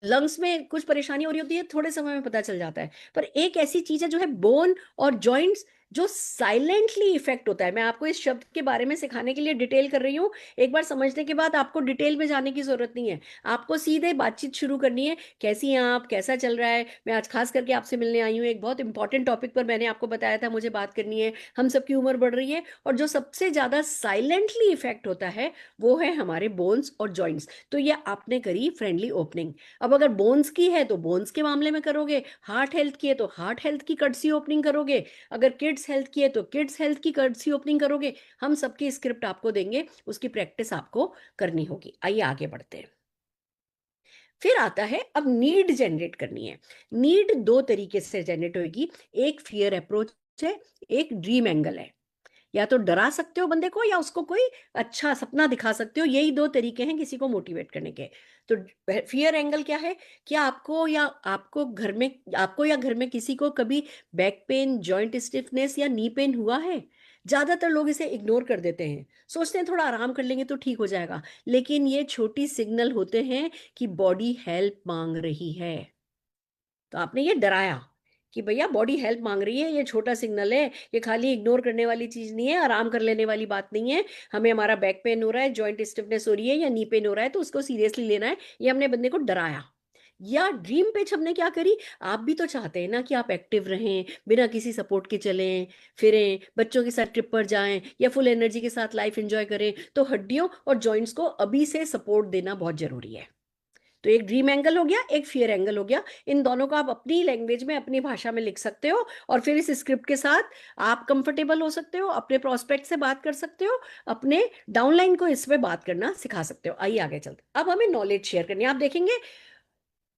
लंग्स में कुछ परेशानी हो रही होती है थोड़े समय में पता चल जाता है। पर एक ऐसी चीज है जो है बोन और जॉइंट्स, जो साइलेंटली इफेक्ट होता है। मैं आपको इस शब्द के बारे में सिखाने के लिए डिटेल कर रही हूँ। एक बार समझने के बाद आपको डिटेल में जाने की जरूरत नहीं है, आपको सीधे बातचीत शुरू करनी है। कैसी हैं आप, कैसा चल रहा है? मैं आज खास करके आपसे मिलने आई हूँ एक बहुत इंपॉर्टेंट टॉपिक पर। मैंने आपको बताया था मुझे बात करनी है। हम सबकी उम्र बढ़ रही है और जो सबसे ज्यादा साइलेंटली इफेक्ट होता है वो है हमारे बोन्स और जॉइंट्स। तो ये आपने करी फ्रेंडली ओपनिंग। अब अगर बोन्स की है तो बोन्स के मामले में करोगे, हार्ट हेल्थ की है तो हार्ट हेल्थ की कर्टसी ओपनिंग करोगे, अगर किड्स हेल्थ की है तो किड्स हेल्थ की कर्टसी ओपनिंग करोगे। हम सबकी स्क्रिप्ट आपको देंगे, उसकी प्रैक्टिस आपको करनी होगी। आइए आगे बढ़ते हैं। फिर आता है अब नीड जनरेट करनी है। नीड दो तरीके से जनरेट होगी, एक फियर अप्रोच है, एक ड्रीम एंगल है। या तो डरा सकते हो बंदे को या उसको कोई अच्छा सपना दिखा सकते हो, यही दो तरीके हैं किसी को मोटिवेट करने के। तो फियर एंगल क्या है? क्या आपको या घर में किसी को कभी बैक पेन, जॉइंट स्टिफनेस या नी पेन हुआ है? ज्यादातर लोग इसे इग्नोर कर देते हैं, सोचते हैं थोड़ा आराम कर लेंगे तो ठीक हो जाएगा, लेकिन ये छोटी सिग्नल होते हैं कि बॉडी हेल्प मांग रही है। तो आपने ये डराया कि भैया बॉडी हेल्प मांग रही है, ये छोटा सिग्नल है, ये खाली इग्नोर करने वाली चीज नहीं है, आराम कर लेने वाली बात नहीं है। हमें हमारा बैक पेन हो रहा है, जॉइंट स्टिफनेस हो रही है या नी पेन हो रहा है तो उसको सीरियसली लेना है। ये हमने बंदे को डराया। या ड्रीम पेज हमने क्या करी, आप भी तो चाहते हैं ना कि आप एक्टिव रहें, बिना किसी सपोर्ट के चलें फिरें, बच्चों के साथ ट्रिप पर जाएं या फुल एनर्जी के साथ लाइफ एंजॉय करें। तो हड्डियों और जॉइंट्स को अभी से सपोर्ट देना बहुत जरूरी है। तो एक ड्रीम एंगल हो गया, एक फियर एंगल हो गया। इन दोनों को आप अपनी लैंग्वेज में, अपनी भाषा में लिख सकते हो और फिर इस स्क्रिप्ट के साथ आप कंफर्टेबल हो सकते हो, अपने प्रोस्पेक्ट से बात कर सकते हो, अपने डाउनलाइन को इस पे बात करना सिखा सकते हो। आइए आगे चलते, अब हमें नॉलेज शेयर करनी है। आप देखेंगे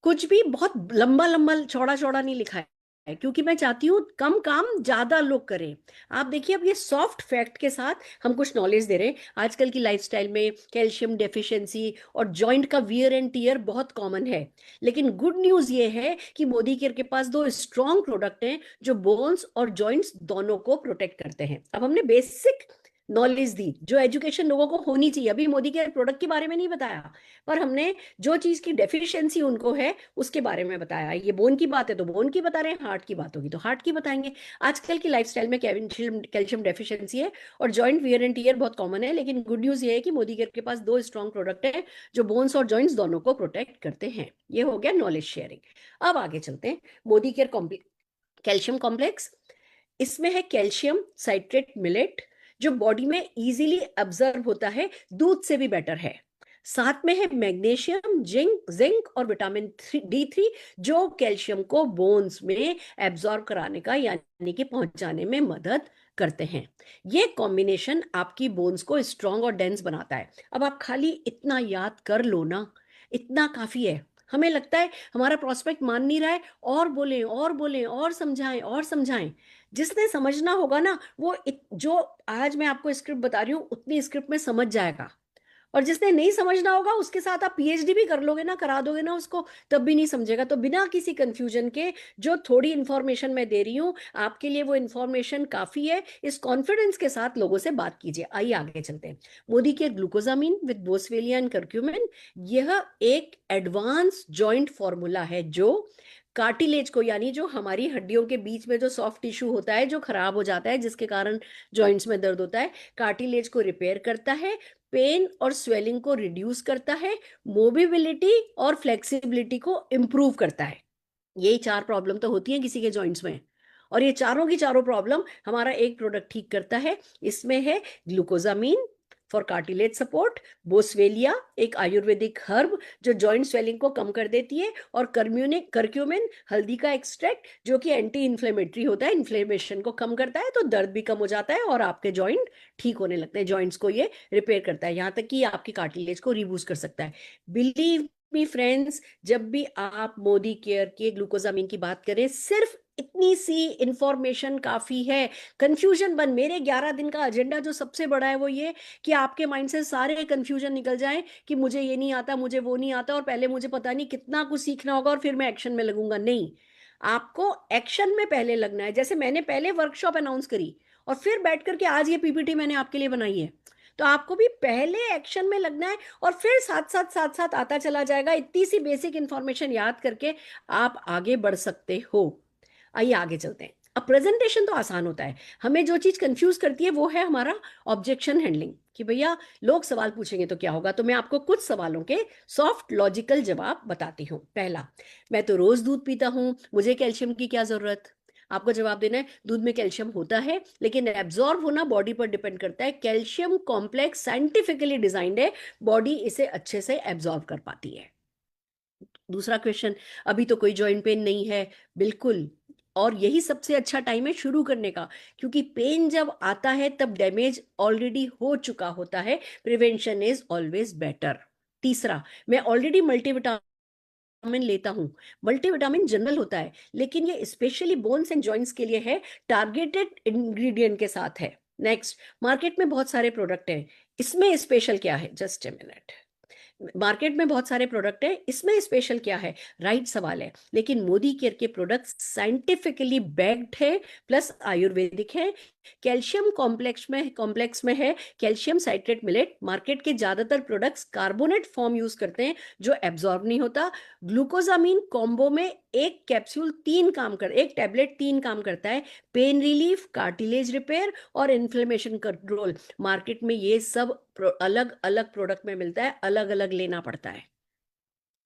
कुछ भी बहुत लंबा लंबा चौड़ा चौड़ा नहीं लिखा है, क्योंकि मैं चाहती हूँ कम काम ज्यादा लोग करें। आप देखिए अब ये सॉफ्ट फैक्ट के साथ हम कुछ नॉलेज दे रहे हैं। आजकल की लाइफस्टाइल में कैल्शियम डेफिशिएंसी और जॉइंट का वियर एंड टीयर बहुत कॉमन है, लेकिन गुड न्यूज ये है कि मोदी केयर के पास दो स्ट्रॉन्ग प्रोडक्ट हैं जो बोन्स और जॉइंट्स दोनों को प्रोटेक्ट करते हैं। अब हमने बेसिक नॉलेज दी जो एजुकेशन लोगों को होनी चाहिए। अभी मोदी के प्रोडक्ट के बारे में नहीं बताया, पर हमने जो चीज की डेफिशिएंसी उनको है उसके बारे में बताया। ये बोन की बात है तो बोन की बता रहे हैं, हार्ट की बात होगी तो हार्ट की बताएंगे। आजकल की लाइफस्टाइल में कैल्शियम डेफिशिएंसी है और जॉइंट वियर एंड टियर बहुत कॉमन है, लेकिन गुड न्यूज ये है कि मोदी केयर के पास दो स्ट्रॉन्ग प्रोडक्ट है जो बोन्स और जॉइंट्स दोनों को प्रोटेक्ट करते हैं। ये हो गया नॉलेज शेयरिंग। अब आगे चलते हैं। मोदी केयर कैल्शियम कॉम्प्लेक्स, इसमें है कैल्शियम साइट्रेट मिलेट जो बॉडी में इजीली अब्जर्व होता है, दूध से भी बेटर है। साथ में है मैग्नीशियम, जिंक और विटामिन D3 जो कैल्शियम को बोन्स में एब्जॉर्ब कराने का यानी कि पहुंचाने में मदद करते हैं। ये कॉम्बिनेशन आपकी बोन्स को स्ट्रॉन्ग और डेंस बनाता है। अब आप खाली इतना याद कर लो ना, इतना काफी है। हमें लगता है हमारा प्रोस्पेक्ट मान नहीं रहा है, और बोलें और बोलें और समझाएं और समझाएं। जिसने समझना होगा ना वो जो आज मैं आपको स्क्रिप्ट बता रही हूँ उतनी स्क्रिप्ट में समझ जाएगा, और जिसने नहीं समझना होगा उसके साथ आप PhD भी कर लोगे ना, करा दोगे ना उसको, तब भी नहीं समझेगा। तो बिना किसी कंफ्यूजन के जो थोड़ी इंफॉर्मेशन मैं दे रही हूँ आपके लिए वो इंफॉर्मेशन काफी है। इस कॉन्फिडेंस के साथ लोगों से बात कीजिए। आइए आगे चलते हैं। Modicare glucosamine with boswellia and curcumin, यह एक एडवांस जॉइंट फॉर्मूला है जो कार्टिलेज को, यानी जो हमारी हड्डियों के बीच में जो सॉफ्ट टिश्यू होता है जो खराब हो जाता है जिसके कारण जॉइंट्स में दर्द होता है, कार्टिलेज को रिपेयर करता है, पेन और स्वेलिंग को रिड्यूस करता है, मोबिलिटी और फ्लेक्सिबिलिटी को इंप्रूव करता है। यही 4 प्रॉब्लम तो होती हैं किसी के जॉइंट्स में, और ये चारों की चारों प्रॉब्लम हमारा एक प्रोडक्ट ठीक करता है। इसमें है ग्लूकोजामिन फॉर कार्टिलेज सपोर्ट, बोसवेलिया एक आयुर्वेदिक हर्ब जो जॉइंट स्वेलिंग को कम कर देती है, और करक्यूमिन हल्दी का एक्सट्रैक्ट जो कि एंटी इन्फ्लेमेटरी होता है, इन्फ्लेमेशन को कम करता है, तो दर्द भी कम हो जाता है और आपके जॉइंट ठीक होने लगते हैं। जॉइंट्स को ये रिपेयर करता है, यहाँ तक कि आपकी कार्टिलेज को रिबूस्ट कर सकता है। बिलीव मी फ्रेंड्स, जब भी आप मोदी केयर के ग्लूकोजामिन की बात करें, सिर्फ इतनी सी इंफॉर्मेशन काफी है। कंफ्यूजन बन, मेरे 11 दिन का एजेंडा जो सबसे बड़ा है वो ये कि आपके माइंड से सारे कंफ्यूजन निकल जाएं कि मुझे ये नहीं आता, मुझे वो नहीं आता, और पहले मुझे पता नहीं कितना कुछ सीखना होगा और फिर मैं एक्शन में लगूंगा। नहीं, आपको एक्शन में पहले लगना है। जैसे मैंने पहले वर्कशॉप अनाउंस करी और फिर बैठ करके आज ये पीपीटी मैंने आपके लिए बनाई है, तो आपको भी पहले एक्शन में लगना है और फिर साथ साथ आता चला जाएगा। इतनी सी बेसिक इंफॉर्मेशन याद करके आप आगे बढ़ सकते हो। आइए आगे चलते हैं। अब प्रेजेंटेशन तो आसान होता है, हमें जो चीज कंफ्यूज करती है वो है हमारा ऑब्जेक्शन हैंडलिंग, कि भैया लोग सवाल पूछेंगे तो क्या होगा। तो मैं आपको कुछ सवालों के सॉफ्ट लॉजिकल जवाब बताती हूँ। पहला, मैं तो रोज दूध पीता हूँ, मुझे कैल्शियम की क्या जरूरत। आपको जवाब देना है दूध में कैल्शियम होता है, लेकिन एब्जॉर्ब होना बॉडी पर डिपेंड करता है। कैल्शियम कॉम्प्लेक्स साइंटिफिकली डिजाइंड है, बॉडी इसे अच्छे से एब्जॉर्ब कर पाती है। दूसरा क्वेश्चन, अभी तो कोई जॉइंट पेन नहीं है। बिल्कुल, और यही सबसे अच्छा टाइम है शुरू करने का, क्योंकि पेन जब आता है तब डैमेज ऑलरेडी हो चुका होता है। Prevention is always better. तीसरा, मैं ऑलरेडी मल्टीविटामिन लेता हूं। मल्टीविटामिन जनरल होता है, लेकिन ये स्पेशली बोन्स एंड जॉइंट्स के लिए है, टारगेटेड इंग्रेडिएंट के साथ है। नेक्स्ट, मार्केट में बहुत सारे प्रोडक्ट हैं, इसमें स्पेशल क्या है। जस्ट ए मिनट, मार्केट में बहुत सारे प्रोडक्ट हैं, इसमें स्पेशल क्या है। राइट सवाल है, लेकिन मोदी केयर के प्रोडक्ट साइंटिफिकली बैक्ड है, प्लस आयुर्वेदिक है। कैल्शियम कॉम्प्लेक्स में है कैल्शियम साइट्रेट मिलेट। मार्केट के ज्यादातर प्रोडक्ट्स कार्बोनेट फॉर्म यूज करते हैं जो एब्जॉर्ब नहीं होता। ग्लूकोजामिन कॉम्बो में एक टैबलेट 3 काम करता है, पेन रिलीफ, कार्टिलेज रिपेयर और इन्फ्लेमेशन कंट्रोल। मार्केट में ये सब अलग अलग प्रोडक्ट में मिलता है, अलग अलग लेना पड़ता है।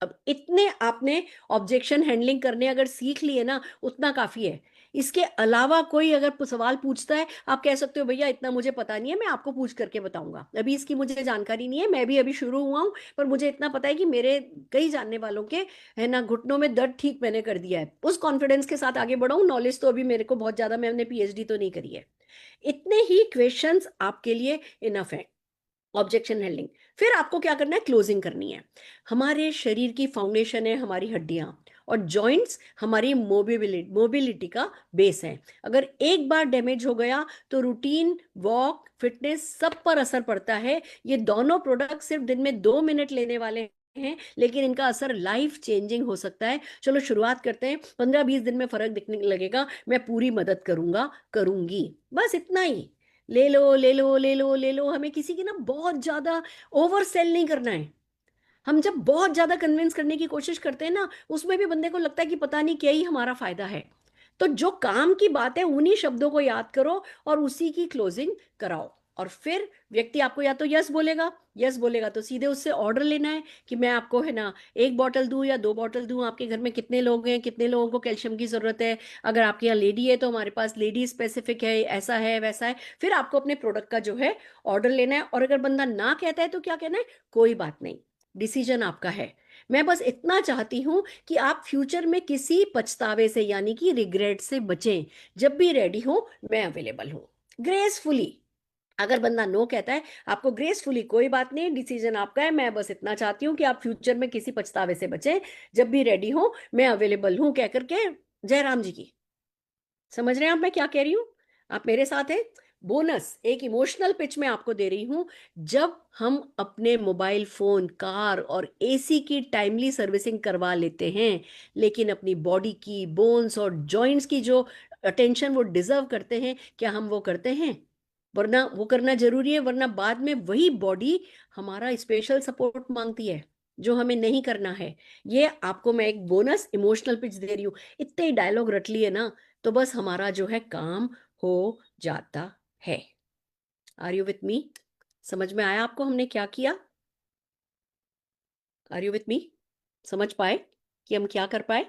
अब इतने आपने ऑब्जेक्शन हैंडलिंग करने अगर सीख लिए ना, उतना काफी है। इसके अलावा कोई अगर सवाल पूछता है, आप कह सकते हो भैया इतना मुझे पता नहीं है, मैं आपको पूछ करके बताऊंगा, अभी इसकी मुझे जानकारी नहीं है, मैं भी अभी शुरू हुआ हूं, पर मुझे इतना पता है कि मेरे कई जानने वालों के है ना घुटनों में दर्द ठीक मैंने कर दिया है। उस कॉन्फिडेंस के साथ आगे बढ़ाऊं। नॉलेज तो अभी मेरे को बहुत ज्यादा, मैंने पीएचडी तो नहीं करी है। इतने ही क्वेश्चंस आपके लिए इनफ है ऑब्जेक्शन हैंडलिंग। फिर आपको क्या करना है, क्लोजिंग करनी है। हमारे शरीर की फाउंडेशन है हमारी हड्डियां, और जॉइंट्स हमारी मोबिलिटी का बेस है। अगर एक बार डैमेज हो गया तो रूटीन, वॉक, फिटनेस सब पर असर पड़ता है। ये दोनों प्रोडक्ट सिर्फ दिन में 2 मिनट लेने वाले हैं, लेकिन इनका असर लाइफ चेंजिंग हो सकता है। चलो शुरुआत करते हैं, 15-20 दिन में फर्क दिखने लगेगा, मैं पूरी मदद करूंगी। बस इतना ही। ले लो ले लो ले लो ले लो, हमें किसी की ना बहुत ज्यादा ओवर सेल नहीं करना है। हम जब बहुत ज्यादा कन्विंस करने की कोशिश करते हैं ना, उसमें भी बंदे को लगता है कि पता नहीं क्या ही हमारा फायदा है। तो जो काम की बात है उन्हीं शब्दों को याद करो और उसी की क्लोजिंग कराओ। और फिर व्यक्ति आपको या तो यस बोलेगा तो सीधे उससे ऑर्डर लेना है कि मैं आपको है ना 1 बॉटल दूं या 2 बॉटल दूं, आपके घर में कितने लोग हैं, कितने लोगों को कैल्शियम की जरूरत है। अगर आपके यहाँ लेडी है तो हमारे पास लेडी स्पेसिफिक है, ऐसा है वैसा है। फिर आपको अपने प्रोडक्ट का जो है ऑर्डर लेना है। और अगर बंदा ना कहता है तो क्या कहना है, कोई बात नहीं, डिसीजन आपका है। मैं बस इतना चाहती हूं कि आप फ्यूचर में किसी पछतावे से यानी कि रिग्रेट से बचें। जब भी रेडी हो मैं अवेलेबल हूं, ग्रेसफुली। अगर बंदा नो कहता है, आपको ग्रेसफुली, कोई बात नहीं, डिसीजन आपका है, मैं बस इतना चाहती हूँ कि आप फ्यूचर में किसी पछतावे से बचें। जब भी रेडी हो मैं अवेलेबल हूं कह करके जयराम जी की। समझ रहे हैं आप मैं क्या कह रही हूं, आप मेरे साथ हैं। बोनस एक इमोशनल पिच में आपको दे रही हूं। जब हम अपने मोबाइल फोन, कार और एसी की टाइमली सर्विसिंग करवा लेते हैं, लेकिन अपनी बॉडी की, बोन्स और जॉइंट्स की जो अटेंशन वो डिजर्व करते हैं, क्या हम वो करते हैं। वरना वो करना जरूरी है, वरना बाद में वही बॉडी हमारा स्पेशल सपोर्ट मांगती है जो हमें नहीं करना है। ये आपको मैं एक बोनस इमोशनल पिच दे रही हूँ। इतने ही डायलॉग रट लिए ना तो बस हमारा जो है काम हो जाता है। Are you with me? समझ में आया आपको हमने क्या किया? Are you with me? समझ पाए कि हम क्या कर पाए?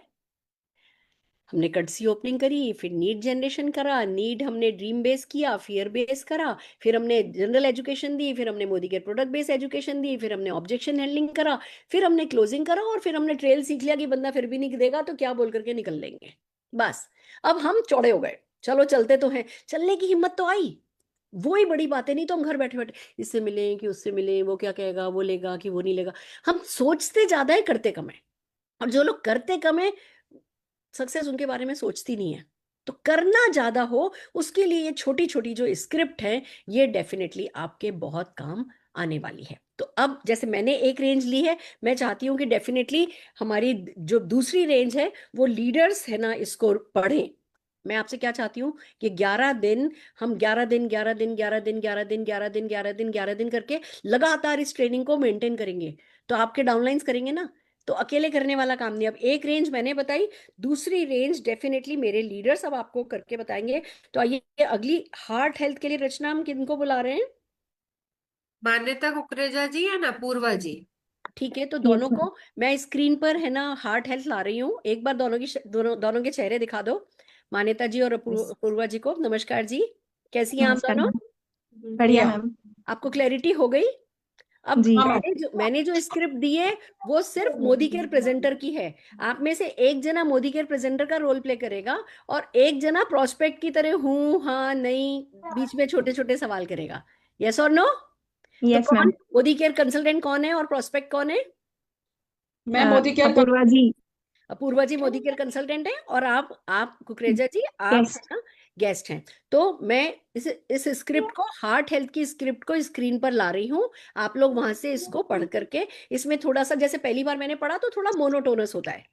हमने कर्टसी ओपनिंग करी, फिर नीड जनरेशन करा, नीड हमने ड्रीम बेस किया, फियर बेस करा, फिर हमने जनरल एजुकेशन दी, फिर हमने मोदी के प्रोडक्ट बेस एजुकेशन दी, फिर हमने ऑब्जेक्शन हैंडलिंग करा, फिर हमने क्लोजिंग करा, और फिर हमने ट्रेल सीख लिया कि बंदा फिर भी नहीं देगा तो क्या बोल करके निकल लेंगे। बस अब हम चौड़े हो गए, चलो चलते तो हैं, चलने की हिम्मत तो आई। वो ही बड़ी बात है। नहीं तो हम घर बैठे बैठे इससे मिले कि उससे मिले, वो क्या कहेगा, वो लेगा कि वो नहीं लेगा। हम सोचते ज्यादा है, करते कम है। और जो लोग करते कम है, सक्सेस उनके बारे में सोचती नहीं है। तो करना ज्यादा हो, उसके लिए ये छोटी छोटी जो स्क्रिप्ट है, ये डेफिनेटली आपके बहुत काम आने वाली है। तो अब जैसे मैंने एक रेंज ली है, मैं चाहती हूँ कि डेफिनेटली हमारी जो दूसरी रेंज है, वो लीडर्स है ना, इसको पढ़ें। मैं आपसे क्या चाहती हूँ कि 11 दिन, हम 11 दिन 11 दिन 11 दिन 11 दिन 11 दिन 11 दिन 11 दिन करके लगातार इस ट्रेनिंग को मेंटेन करेंगे। तो आपके डाउनलाइंस करेंगे ना, तो अकेले करने वाला काम नहीं। अब एक रेंज मैंने बताई, दूसरी रेंज डेफिनेटली मेरे लीडर्स अब आपको करके बताएंगे। तो आइए अगली हार्ट हेल्थ के लिए रचना, हम किनको बुला रहे हैं? मान्यता कुकरेजा जी या ना पूर्वा जी? ठीक है, तो दोनों को मैं स्क्रीन पर है ना हार्ट हेल्थ ला रही हूँ। एक बार दोनों की दोनों के चेहरे दिखा दो, मान्यता जी और पूर्वा जी को। नमस्कार जी, कैसी हैं आप नमस्कार दोनों? मैम। बढ़िया मैम। आपको क्लैरिटी हो गई? अब जी। मैंने जो स्क्रिप्ट दी है, वो सिर्फ मोदी केयर प्रेजेंटर की है। आप में से एक जना मोदी केयर प्रेजेंटर का रोल प्ले करेगा, और एक जना प्रोस्पेक्ट की तरह हूं हाँ नहीं बीच में छोटे छोटे सवाल करेगा। यस और नो? तो यस कौन मैम। मोदी केयर कंसल्टेंट कौन है और प्रोस्पेक्ट कौन है? मैं मोदी केयर अपूर्वा जी। अपूर्वा जी मोदी केयर कंसल्टेंट है, और आप कुकरेजा जी आप गेस्ट। गेस्ट हैं। तो मैं इस स्क्रिप्ट को, हार्ट हेल्थ की स्क्रिप्ट को स्क्रीन पर ला रही हूँ। आप लोग वहां से इसको पढ़ करके, इसमें थोड़ा सा, जैसे पहली बार मैंने पढ़ा तो थोड़ा मोनोटोनस होता है,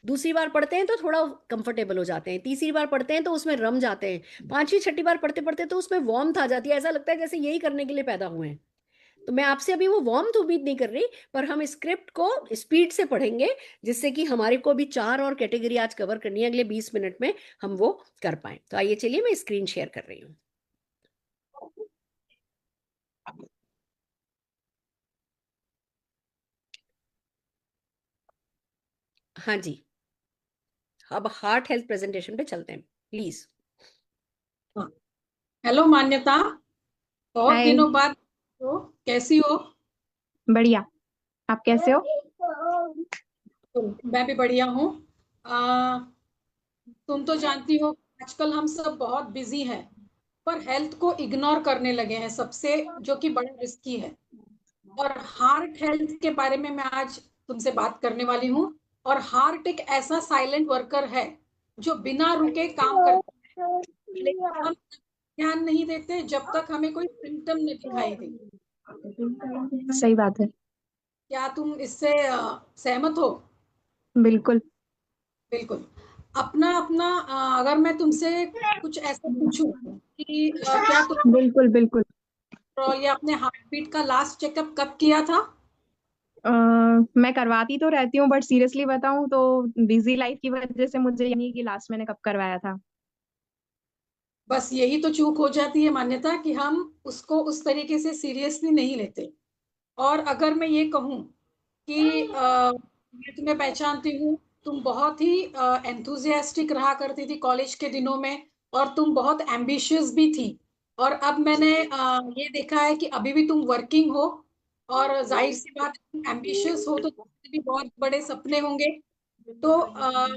दूसरी बार पढ़ते हैं तो थोड़ा कंफर्टेबल हो जाते हैं, तीसरी बार पढ़ते हैं तो उसमें रम जाते हैं, पांचवी छठी बार पढ़ते पढ़ते तो उसमें वार्मथ आ जाती है, ऐसा लगता है जैसे यही करने के लिए पैदा हुए हैं। तो मैं आपसे अभी वो वार्मथ उम्मीद नहीं कर रही, पर हम स्क्रिप्ट को स्पीड से पढ़ेंगे, जिससे कि हमारे को भी 4 और कैटेगरी आज कवर करनी है, अगले 20 मिनट में हम वो कर पाए। तो आइए चलिए, मैं स्क्रीन शेयर कर रही हूँ। हाँ जी, अब हार्ट हेल्थ प्रेजेंटेशन पे चलते हैं, प्लीज। हेलो मान्यता, बहुत हाय। दिनों बाद हो, कैसी हो? बढ़िया, आप कैसे हो? मैं भी बढ़िया हूँ। तुम तो जानती हो आजकल हम सब बहुत बिजी हैं, पर हेल्थ को इग्नोर करने लगे हैं सबसे, जो कि बड़ा रिस्की है। और हार्ट हेल्थ के बारे में मैं आज तुमसे बात करने वाली हूँ। और हार्ट एक ऐसा साइलेंट वर्कर है जो बिना रुके काम करता है, लेकिन हम ध्यान नहीं देते जब तक हमें कोई सिम्टम न दिखाई दे। सही बात है। क्या तुम इससे सहमत हो? बिल्कुल। बिल्कुल। अपना अपना अगर मैं तुमसे कुछ ऐसा पूछूं कि क्या तुम बिल्कुल बिल्कुल। या अपने हार्ट बीट का लास्ट चेकअप कब किया था? मैं करवाती तो रहती हूँ, बट सीरियसली बताऊं तो बिजी लाइफ की वजह से मुझे यानी कि लास्ट मैंने कब करवाया था। बस यही तो चूक हो जाती है मान्यता, कि हम उसको उस तरीके से सीरियसली नहीं लेते। और अगर मैं ये कहूँ कि मैं तुम्हें पहचानती हूँ, तुम बहुत ही एंथुजियास्टिक रहा करती थी कॉलेज के दिनों में, और तुम बहुत एम्बिशियस भी थी। और अब मैंने ये देखा है कि अभी भी तुम वर्किंग हो, और जाहिर सी बात, एम्बिशियस हो तो तुम्हारे भी बहुत बड़े सपने होंगे। तो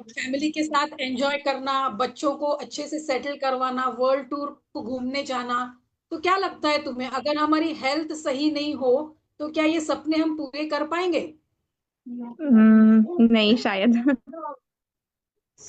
फैमिली के साथ एंजॉय करना, बच्चों को अच्छे से सेटल करवाना, वर्ल्ड टूर को घूमने जाना। तो क्या लगता है तुम्हें, अगर हमारी हेल्थ सही नहीं हो तो क्या ये सपने हम पूरे कर पाएंगे? नहीं शायद।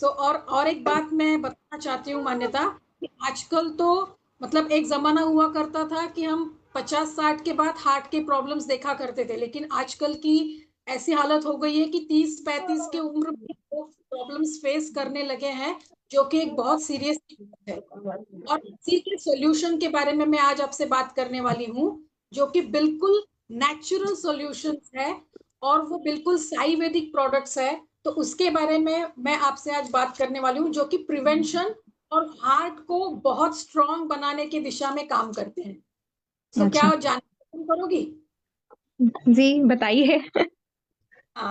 और एक बात मैं बताना चाहती हूँ मान्यता, कि आजकल तो मतलब एक जमाना हुआ करता था कि हम 50-60 के बाद हार्ट के प्रॉब्लम्स देखा करते थे, लेकिन आजकल की ऐसी हालत हो गई है कि 30-35 की उम्र में लोग प्रॉब्लम्स फेस करने लगे हैं, जो कि एक बहुत सीरियस है। और इसी के सॉल्यूशन के बारे में मैं आज आपसे बात करने वाली हूँ, जो कि बिल्कुल नेचुरल सॉल्यूशंस है, और वो बिल्कुल आयुर्वेदिक प्रोडक्ट्स है। तो उसके बारे में मैं आपसे आज बात करने वाली हूँ, जो कि प्रिवेंशन और हार्ट को बहुत स्ट्रांग बनाने की दिशा में काम करते हैं। तो क्या अच्छा। जानना पसंद करोगी? जी बताइए।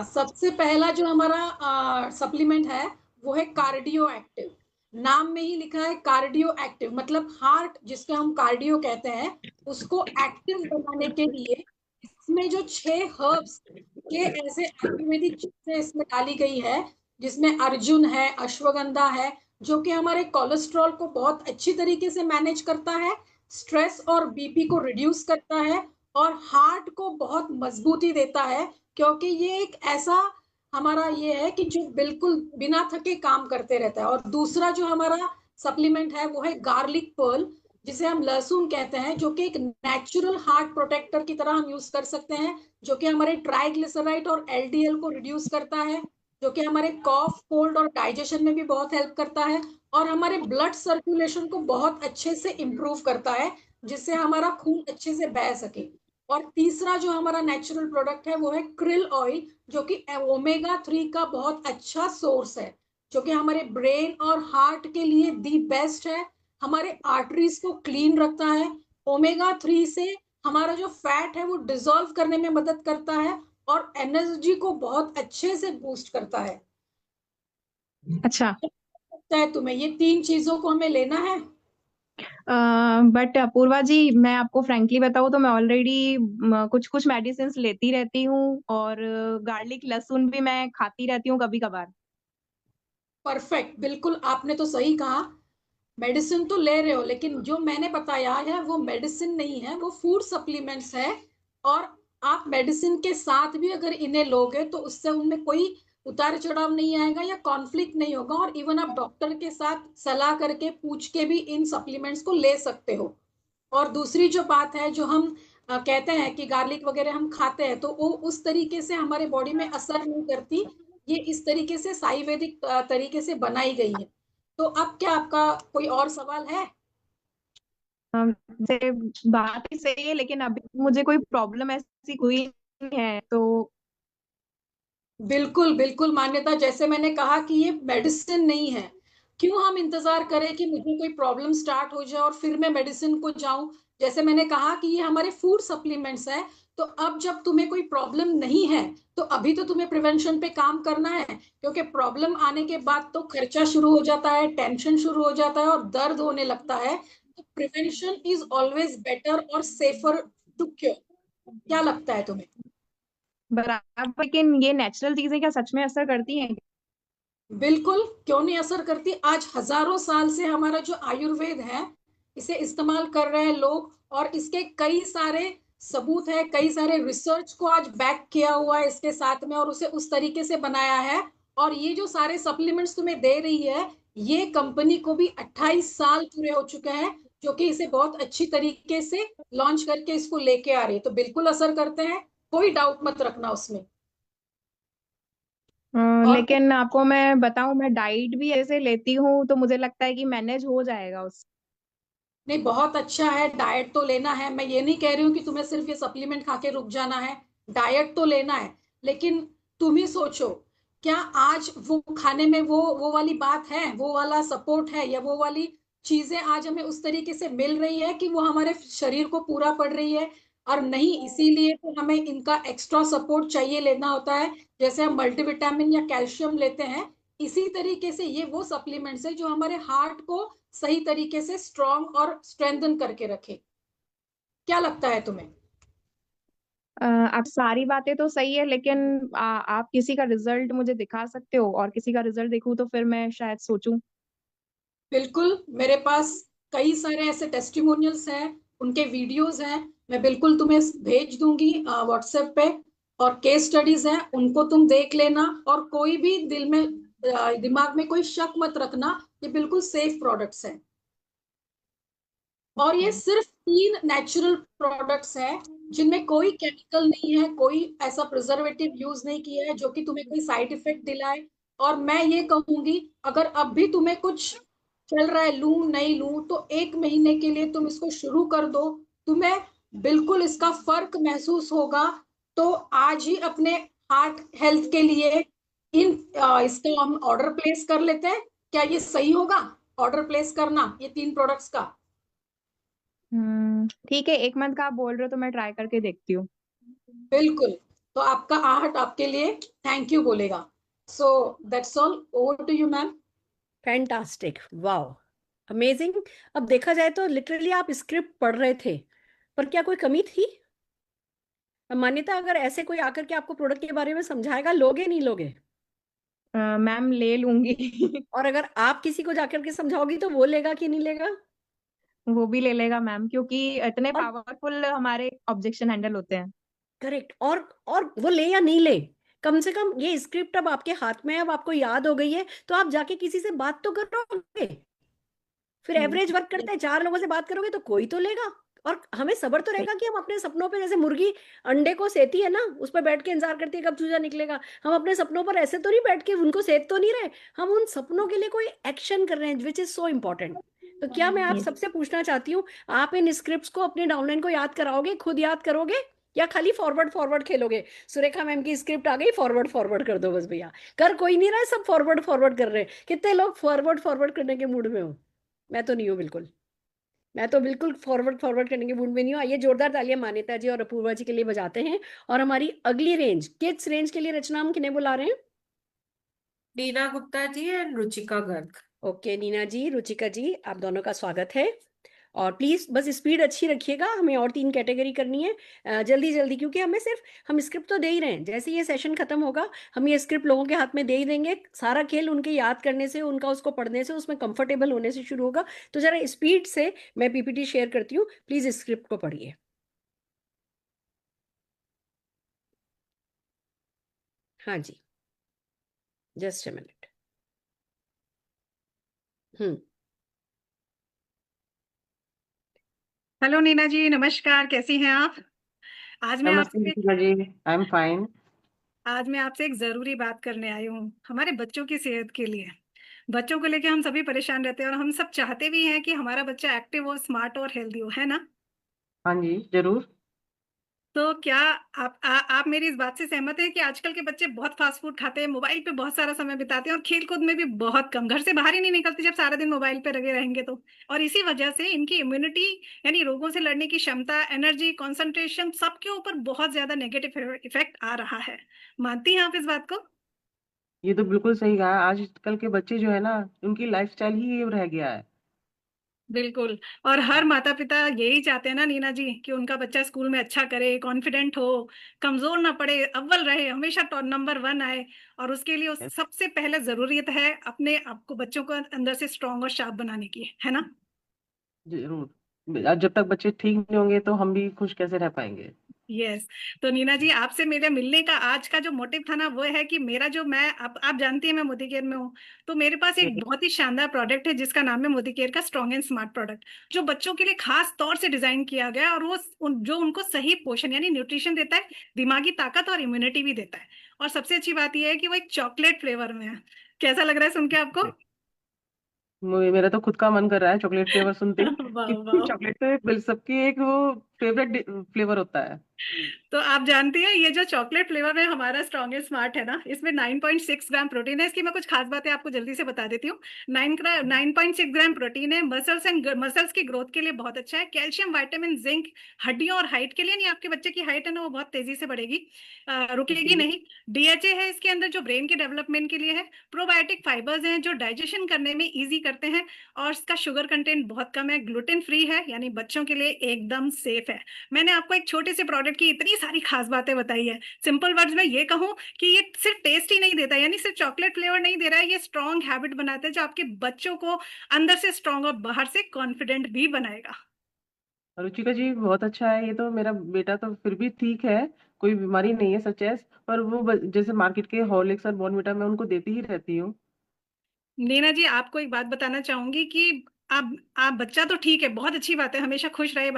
सबसे पहला जो हमारा सप्लीमेंट है, वो है कार्डियो एक्टिव। नाम में ही लिखा है कार्डियो एक्टिव, मतलब हार्ट जिसको हम कार्डियो कहते हैं, उसको एक्टिव बनाने के लिए इसमें जो 6 हर्ब्स के ऐसे आयुर्वेदिक चीजें इसमें डाली गई है, जिसमें अर्जुन है, अश्वगंधा है, जो कि हमारे कोलेस्ट्रॉल को बहुत अच्छी तरीके से मैनेज करता है, स्ट्रेस और बीपी को रिड्यूस करता है और हार्ट को बहुत मजबूती देता है, क्योंकि ये एक ऐसा हमारा ये है कि जो बिल्कुल बिना थके काम करते रहता है। और दूसरा जो हमारा सप्लीमेंट है वो है गार्लिक पर्ल, जिसे हम लहसुन कहते हैं, जो कि एक नेचुरल हार्ट प्रोटेक्टर की तरह हम यूज कर सकते हैं, जो कि हमारे ट्राइग्लिसराइड और एलडीएल को रिड्यूस करता है, जो कि हमारे कॉफ, कोल्ड और डाइजेशन में भी बहुत हेल्प करता है, और हमारे ब्लड सर्कुलेशन को बहुत अच्छे से इम्प्रूव करता है, जिससे हमारा खून अच्छे से बह सके। और तीसरा जो हमारा नेचुरल प्रोडक्ट है वो है krill ऑयल, जो कि ओमेगा 3 का बहुत अच्छा सोर्स है, जो कि हमारे ब्रेन और हार्ट के लिए दी बेस्ट है। हमारे आर्टरीज को क्लीन रखता है। ओमेगा 3 से हमारा जो फैट है वो डिसॉल्व करने में मदद करता है और एनर्जी को बहुत अच्छे से बूस्ट करता है। अच्छा। लगता है तुम्हें ये 3 चीजों को हमें लेना है? बट अपूर्वा जी, मैं आपको फ्रैंकली बताऊँ तो मैं ऑलरेडी कुछ कुछ मेडिसिन लेती रहती हूँ, और गार्लिक लहसुन भी मैं खाती रहती हूँ कभी कभार। परफेक्ट, बिल्कुल आपने तो सही कहा। मेडिसिन तो ले रहे हो, लेकिन जो मैंने बताया है वो मेडिसिन नहीं है, वो फूड सप्लीमेंट्स है। और आप मेडिसिन के साथ भी अगर इन्हें लोगे तो उससे उनमें कोई उतार चढ़ाव नहीं आएगा या कॉन्फ्लिक्ट नहीं होगा, और इवन आप डॉक्टर के साथ सलाह करके पूछ के भी इन सप्लीमेंट्स को ले सकते हो। और दूसरी जो बात है, जो हम कहते हैं कि गार्लिक वगैरह हम खाते हैं, तो वो उस तरीके से हमारे बॉडी में असर नहीं करती। ये इस तरीके से आयुर्वेदिक तरीके से बनाई गई है। तो अब क्या आपका कोई और सवाल है? से बात ही सही है, लेकिन अभी मुझे कोई प्रॉब्लम ऐसी हुई नहीं है, तो बिल्कुल बिल्कुल मान्यता, जैसे मैंने कहा कि ये मेडिसिन नहीं है। क्यों हम इंतजार करें कि मुझे कोई प्रॉब्लम स्टार्ट हो जाए और फिर मैं मेडिसिन को जाऊं? जैसे मैंने कहा कि ये हमारे फूड सप्लीमेंट्स है। तो अब जब तुम्हें कोई प्रॉब्लम नहीं है तो अभी तो तुम्हें प्रिवेंशन पे काम करना है, क्योंकि प्रॉब्लम आने के बाद तो खर्चा शुरू हो जाता है, टेंशन शुरू हो जाता है और दर्द होने लगता है। तो प्रिवेंशन इज ऑलवेज बेटर और सेफर टू क्योर। क्या लगता है तुम्हें? बराबर। लेकिन ये नेचुरल चीजें क्या सच में असर करती हैं? बिल्कुल, क्यों नहीं असर करती। आज हजारों साल से हमारा जो आयुर्वेद है इसे इस्तेमाल कर रहे हैं लोग, और इसके कई सारे सबूत है, कई सारे रिसर्च को आज बैक किया हुआ है इसके साथ में, और उसे उस तरीके से बनाया है। और ये जो सारे सप्लीमेंट्स तुम्हें दे रही है, ये कंपनी को भी 28 साल पूरे हो चुके हैं, जो कि इसे बहुत अच्छी तरीके से लॉन्च करके इसको लेके आ रही है। तो बिल्कुल असर करते हैं, कोई डाउट मत रखना उसमें। और लेकिन आपको मैं बताऊं, मैं डाइट भी ऐसे लेती हूँ, तो मुझे लगता है कि मैनेज हो जाएगा उस। नहीं, बहुत अच्छा है, डाइट तो लेना है। मैं ये नहीं कह रही हूँ कि तुम्हें सिर्फ ये सप्लीमेंट खा के रुक जाना है, डाइट तो लेना है। लेकिन तुम ही सोचो, क्या आज वो खाने में वो वाली बात है, वो वाला सपोर्ट है, या वो वाली चीजें आज हमें उस तरीके से मिल रही है कि वो हमारे शरीर को पूरा पड़ रही है? और नहीं, इसीलिए तो हमें इनका एक्स्ट्रा सपोर्ट चाहिए, लेना होता है। जैसे हम मल्टीविटामिन या कैल्शियम लेते हैं, इसी तरीके से ये वो सप्लीमेंट्स है जो हमारे हार्ट को सही तरीके से स्ट्रॉन्ग और स्ट्रेंथन करके रखे। क्या लगता है तुम्हें? आप सारी बातें तो सही है, लेकिन आप किसी का रिजल्ट मुझे दिखा सकते हो, और किसी का रिजल्ट देखूं तो फिर मैं शायद सोचूं। बिल्कुल, मेरे पास कई सारे ऐसे टेस्टिमोनियल्स हैं, उनके वीडियोस हैं, मैं बिल्कुल तुम्हें भेज दूंगी व्हाट्सएप पे। और केस स्टडीज हैं, उनको तुम देख लेना। और कोई भी दिल में दिमाग में कोई शक मत रखना, ये बिल्कुल सेफ प्रोडक्ट्स हैं। और ये सिर्फ 3 नेचुरल प्रोडक्ट्स हैं, जिनमें कोई केमिकल नहीं है, कोई ऐसा प्रिजर्वेटिव यूज नहीं किया है जो कि तुम्हें कोई साइड इफेक्ट दिलाए। और मैं ये कहूंगी, अगर अब भी तुम्हें कुछ चल रहा है लूं नहीं लूं, तो 1 महीने के लिए तुम इसको शुरू कर दो, तुम्हें बिल्कुल इसका फर्क महसूस होगा। तो आज ही अपने हार्ट हेल्थ के लिए इसका हम ऑर्डर प्लेस कर लेते हैं। क्या ये सही होगा, ऑर्डर प्लेस करना ये 3 प्रोडक्ट्स का? ठीक है, 1 मंथ का आप बोल रहे हो तो मैं ट्राई करके देखती हूँ। बिल्कुल। तो आपका आहट आपके लिए थैंक यू बोलेगा। So that's all, over to you ma'am. Fantastic, wow, amazing. अब देखा जाए तो लिटरली आप स्क्रिप्ट पढ़ रहे थे, पर क्या कोई कमी थी? मान्यता, अगर ऐसे कोई आकर के आपको प्रोडक्ट के बारे में समझाएगा, लोगे नहीं लोगे? मैम, ले लूंगी। और अगर आप किसी को जाकर के समझाओगी तो वो लेगा कि नहीं लेगा? वो भी ले लेगा मैम, क्योंकि इतने और पावरफुल हमारे ऑब्जेक्शन हैंडल होते हैं। करेक्ट। और वो ले या नहीं ले, कम से कम ये स्क्रिप्ट अब आपके हाथ में है, अब आपको याद हो गई है, तो आप जाके किसी से बात तो करोगे। फिर एवरेज वर्क करता है, 4 लोगों से बात करोगे तो कोई तो लेगा। और हमें सब्र तो रहेगा कि हम अपने सपनों पे, जैसे मुर्गी अंडे को सेती है ना, उस पर बैठ के इंतजार करती है कब चूजा निकलेगा, हम अपने सपनों पर ऐसे तो नहीं बैठ के उनको सेत तो नहीं रहे, हम उन सपनों के लिए कोई एक्शन कर रहे हैं, विच इज सो इम्पोर्टेंट। तो क्या मैं आप सबसे पूछना चाहती हूँ, आप इन स्क्रिप्ट्स को अपने डाउनलाइन को याद कराओगे, खुद याद करोगे, या खाली फॉरवर्ड फॉरवर्ड खेलोगे? सुरेखा मैम की स्क्रिप्ट आ गई, फॉरवर्ड फॉरवर्ड कर दो बस भैया। कर कोई नहीं रहा है, सब फॉरवर्ड फॉरवर्ड कर रहे हैं। कितने लोग फॉरवर्ड फॉरवर्ड करने के मूड में हो? मैं तो नहीं हूँ बिल्कुल। मैं तो बिल्कुल फॉरवर्ड फॉरवर्ड करने के मूड में नहीं हूँ। आइए जोरदार तालियां मान्यता जी और अपूर्वा जी के लिए बजाते हैं। और हमारी अगली रेंज, किड्स रेंज के लिए रचना हम किन्हें बुला रहे हैं? नीना गुप्ता जी एंड रुचिका गर्ग। ओके नीना जी, रुचिका जी, आप दोनों का स्वागत है। और प्लीज बस स्पीड अच्छी रखिएगा, हमें और 3 कैटेगरी करनी है जल्दी जल्दी, क्योंकि हमें सिर्फ, हम स्क्रिप्ट तो दे ही रहे हैं, जैसे ये सेशन खत्म होगा हम ये स्क्रिप्ट लोगों के हाथ में दे ही देंगे। सारा खेल उनके याद करने से, उनका उसको पढ़ने से, उसमें कंफर्टेबल होने से शुरू होगा। तो जरा स्पीड से मैं पीपीटी शेयर करती हूँ, प्लीज स्क्रिप्ट को पढ़िए। हाँ जी, just a minute. Hmm. Hello Neena ji, नमस्कार, कैसी हैं आप? आज मैं नमस्ते आपसे Ritika ji, I am fine. आज मैं आपसे एक जरूरी बात करने आई हूँ हमारे बच्चों की सेहत के लिए। बच्चों को लेके हम सभी परेशान रहते हैं और हम सब चाहते भी हैं कि हमारा बच्चा एक्टिव हो, स्मार्ट और हेल्दी हो, है ना? हाँ जी, जरूर। तो क्या आप मेरी इस बात से सहमत हैं कि आजकल के बच्चे बहुत फास्ट फूड खाते हैं, मोबाइल पे बहुत सारा समय बिताते हैं और खेल कूद में भी बहुत कम, घर से बाहर ही नहीं निकलते जब सारा दिन मोबाइल पे लगे रहेंगे तो। और इसी वजह से इनकी इम्यूनिटी, यानी रोगों से लड़ने की क्षमता, एनर्जी, कंसंट्रेशन, सबके ऊपर बहुत ज्यादा नेगेटिव इफेक्ट आ रहा है। मानती हैं आप इस बात को? ये तो बिल्कुल सही कहा। आजकल के बच्चे जो है ना, उनकी लाइफस्टाइल ही ये रह गया है। बिल्कुल। और हर माता पिता यही चाहते हैं ना नीना जी, कि उनका बच्चा स्कूल में अच्छा करे, कॉन्फिडेंट हो, कमजोर ना पड़े, अव्वल रहे, हमेशा टॉप नंबर 1 आए। और उसके लिए Yes, सबसे पहले जरूरियत है अपने आप को, बच्चों को अंदर से स्ट्रांग और शार्प बनाने की, है ना? जरूर। जब तक बच्चे ठीक नहीं होंगे तो हम भी खुश कैसे रह पाएंगे। यस। तो नीना जी, आपसे मेरे मिलने का आज का जो मोटिव था ना, वो है कि मेरा जो, मैं आप जानती हैं मैं मोदी केयर में हूँ, तो मेरे पास एक हम्म, बहुत ही शानदार प्रोडक्ट है जिसका नाम है मोदी केयर का स्ट्रॉन्ग एंड स्मार्ट प्रोडक्ट, जो बच्चों के लिए खास तौर से डिजाइन किया गया है। और वो जो उनको सही पोषण यानी न्यूट्रिशन देता है, दिमागी ताकत और इम्यूनिटी भी देता है। और सबसे अच्छी बात यह है कि वो एक चॉकलेट फ्लेवर में है। कैसा लग रहा है सुन के आपको? मेरा तो खुद का मन कर रहा है चॉकलेट फ्लेवर सुनते ही, वाह क्योंकि वाह। चॉकलेट तो सबकी एक वो फेवरेट फ्लेवर होता है। तो आप जानती हैं ये जो चॉकलेट फ्लेवर में हमारा स्ट्रॉन्गेस्ट स्मार्ट है ना, इसमें 9.6 ग्राम प्रोटीन है। इसकी मैं कुछ खास बातें आपको जल्दी से बता देती हूँ। 9.6 ग्राम प्रोटीन है, मसल्स की ग्रोथ के लिए बहुत अच्छा है। कैल्शियम, विटामिन, जिंक, हड्डियों और हाइट के लिए, नहीं आपके बच्चे की हाइट है ना वो बहुत तेजी से बढ़ेगी, रुकेगी ओके। नहीं। डीएचए है इसके अंदर जो ब्रेन के डेवलपमेंट के लिए है। प्रोबायोटिक फाइबर्स हैं जो डाइजेशन करने में इजी करते हैं। और इसका शुगर कंटेंट बहुत कम है, ग्लूटेन फ्री है, यानी बच्चों के लिए एकदम सेफ है। मैंने आपको एक छोटे से प्रोडक्ट की इतनी सारी खास बातें बताई है। सिंपल वर्ड्स में ये कहूं कि ये सिर्फ टेस्ट ही नहीं देता, यानी सिर्फ चॉकलेट फ्लेवर नहीं दे रहा है, ये स्ट्रॉन्ग हैबिट बनाता है जो आपके बच्चों को अंदर से स्ट्रॉन्ग और बाहर से कॉन्फिडेंट भी बनाएगा। रुचिका जी, बहुत अच्छा है। ये तो मेरा बेटा तो फिर भी ठीक है, कोई बीमारी नहीं है सच है। पर वो जैसे मार्केट के हॉर्लिक्स और बॉर्नविटा मैं उनको देती ही रहती हूँ। नीना जी, आपको एक बात बताना चाहूंगी कि आप बच्चा तो ठीक है, बहुत अच्छी बात है, हमेशा खुश रहे,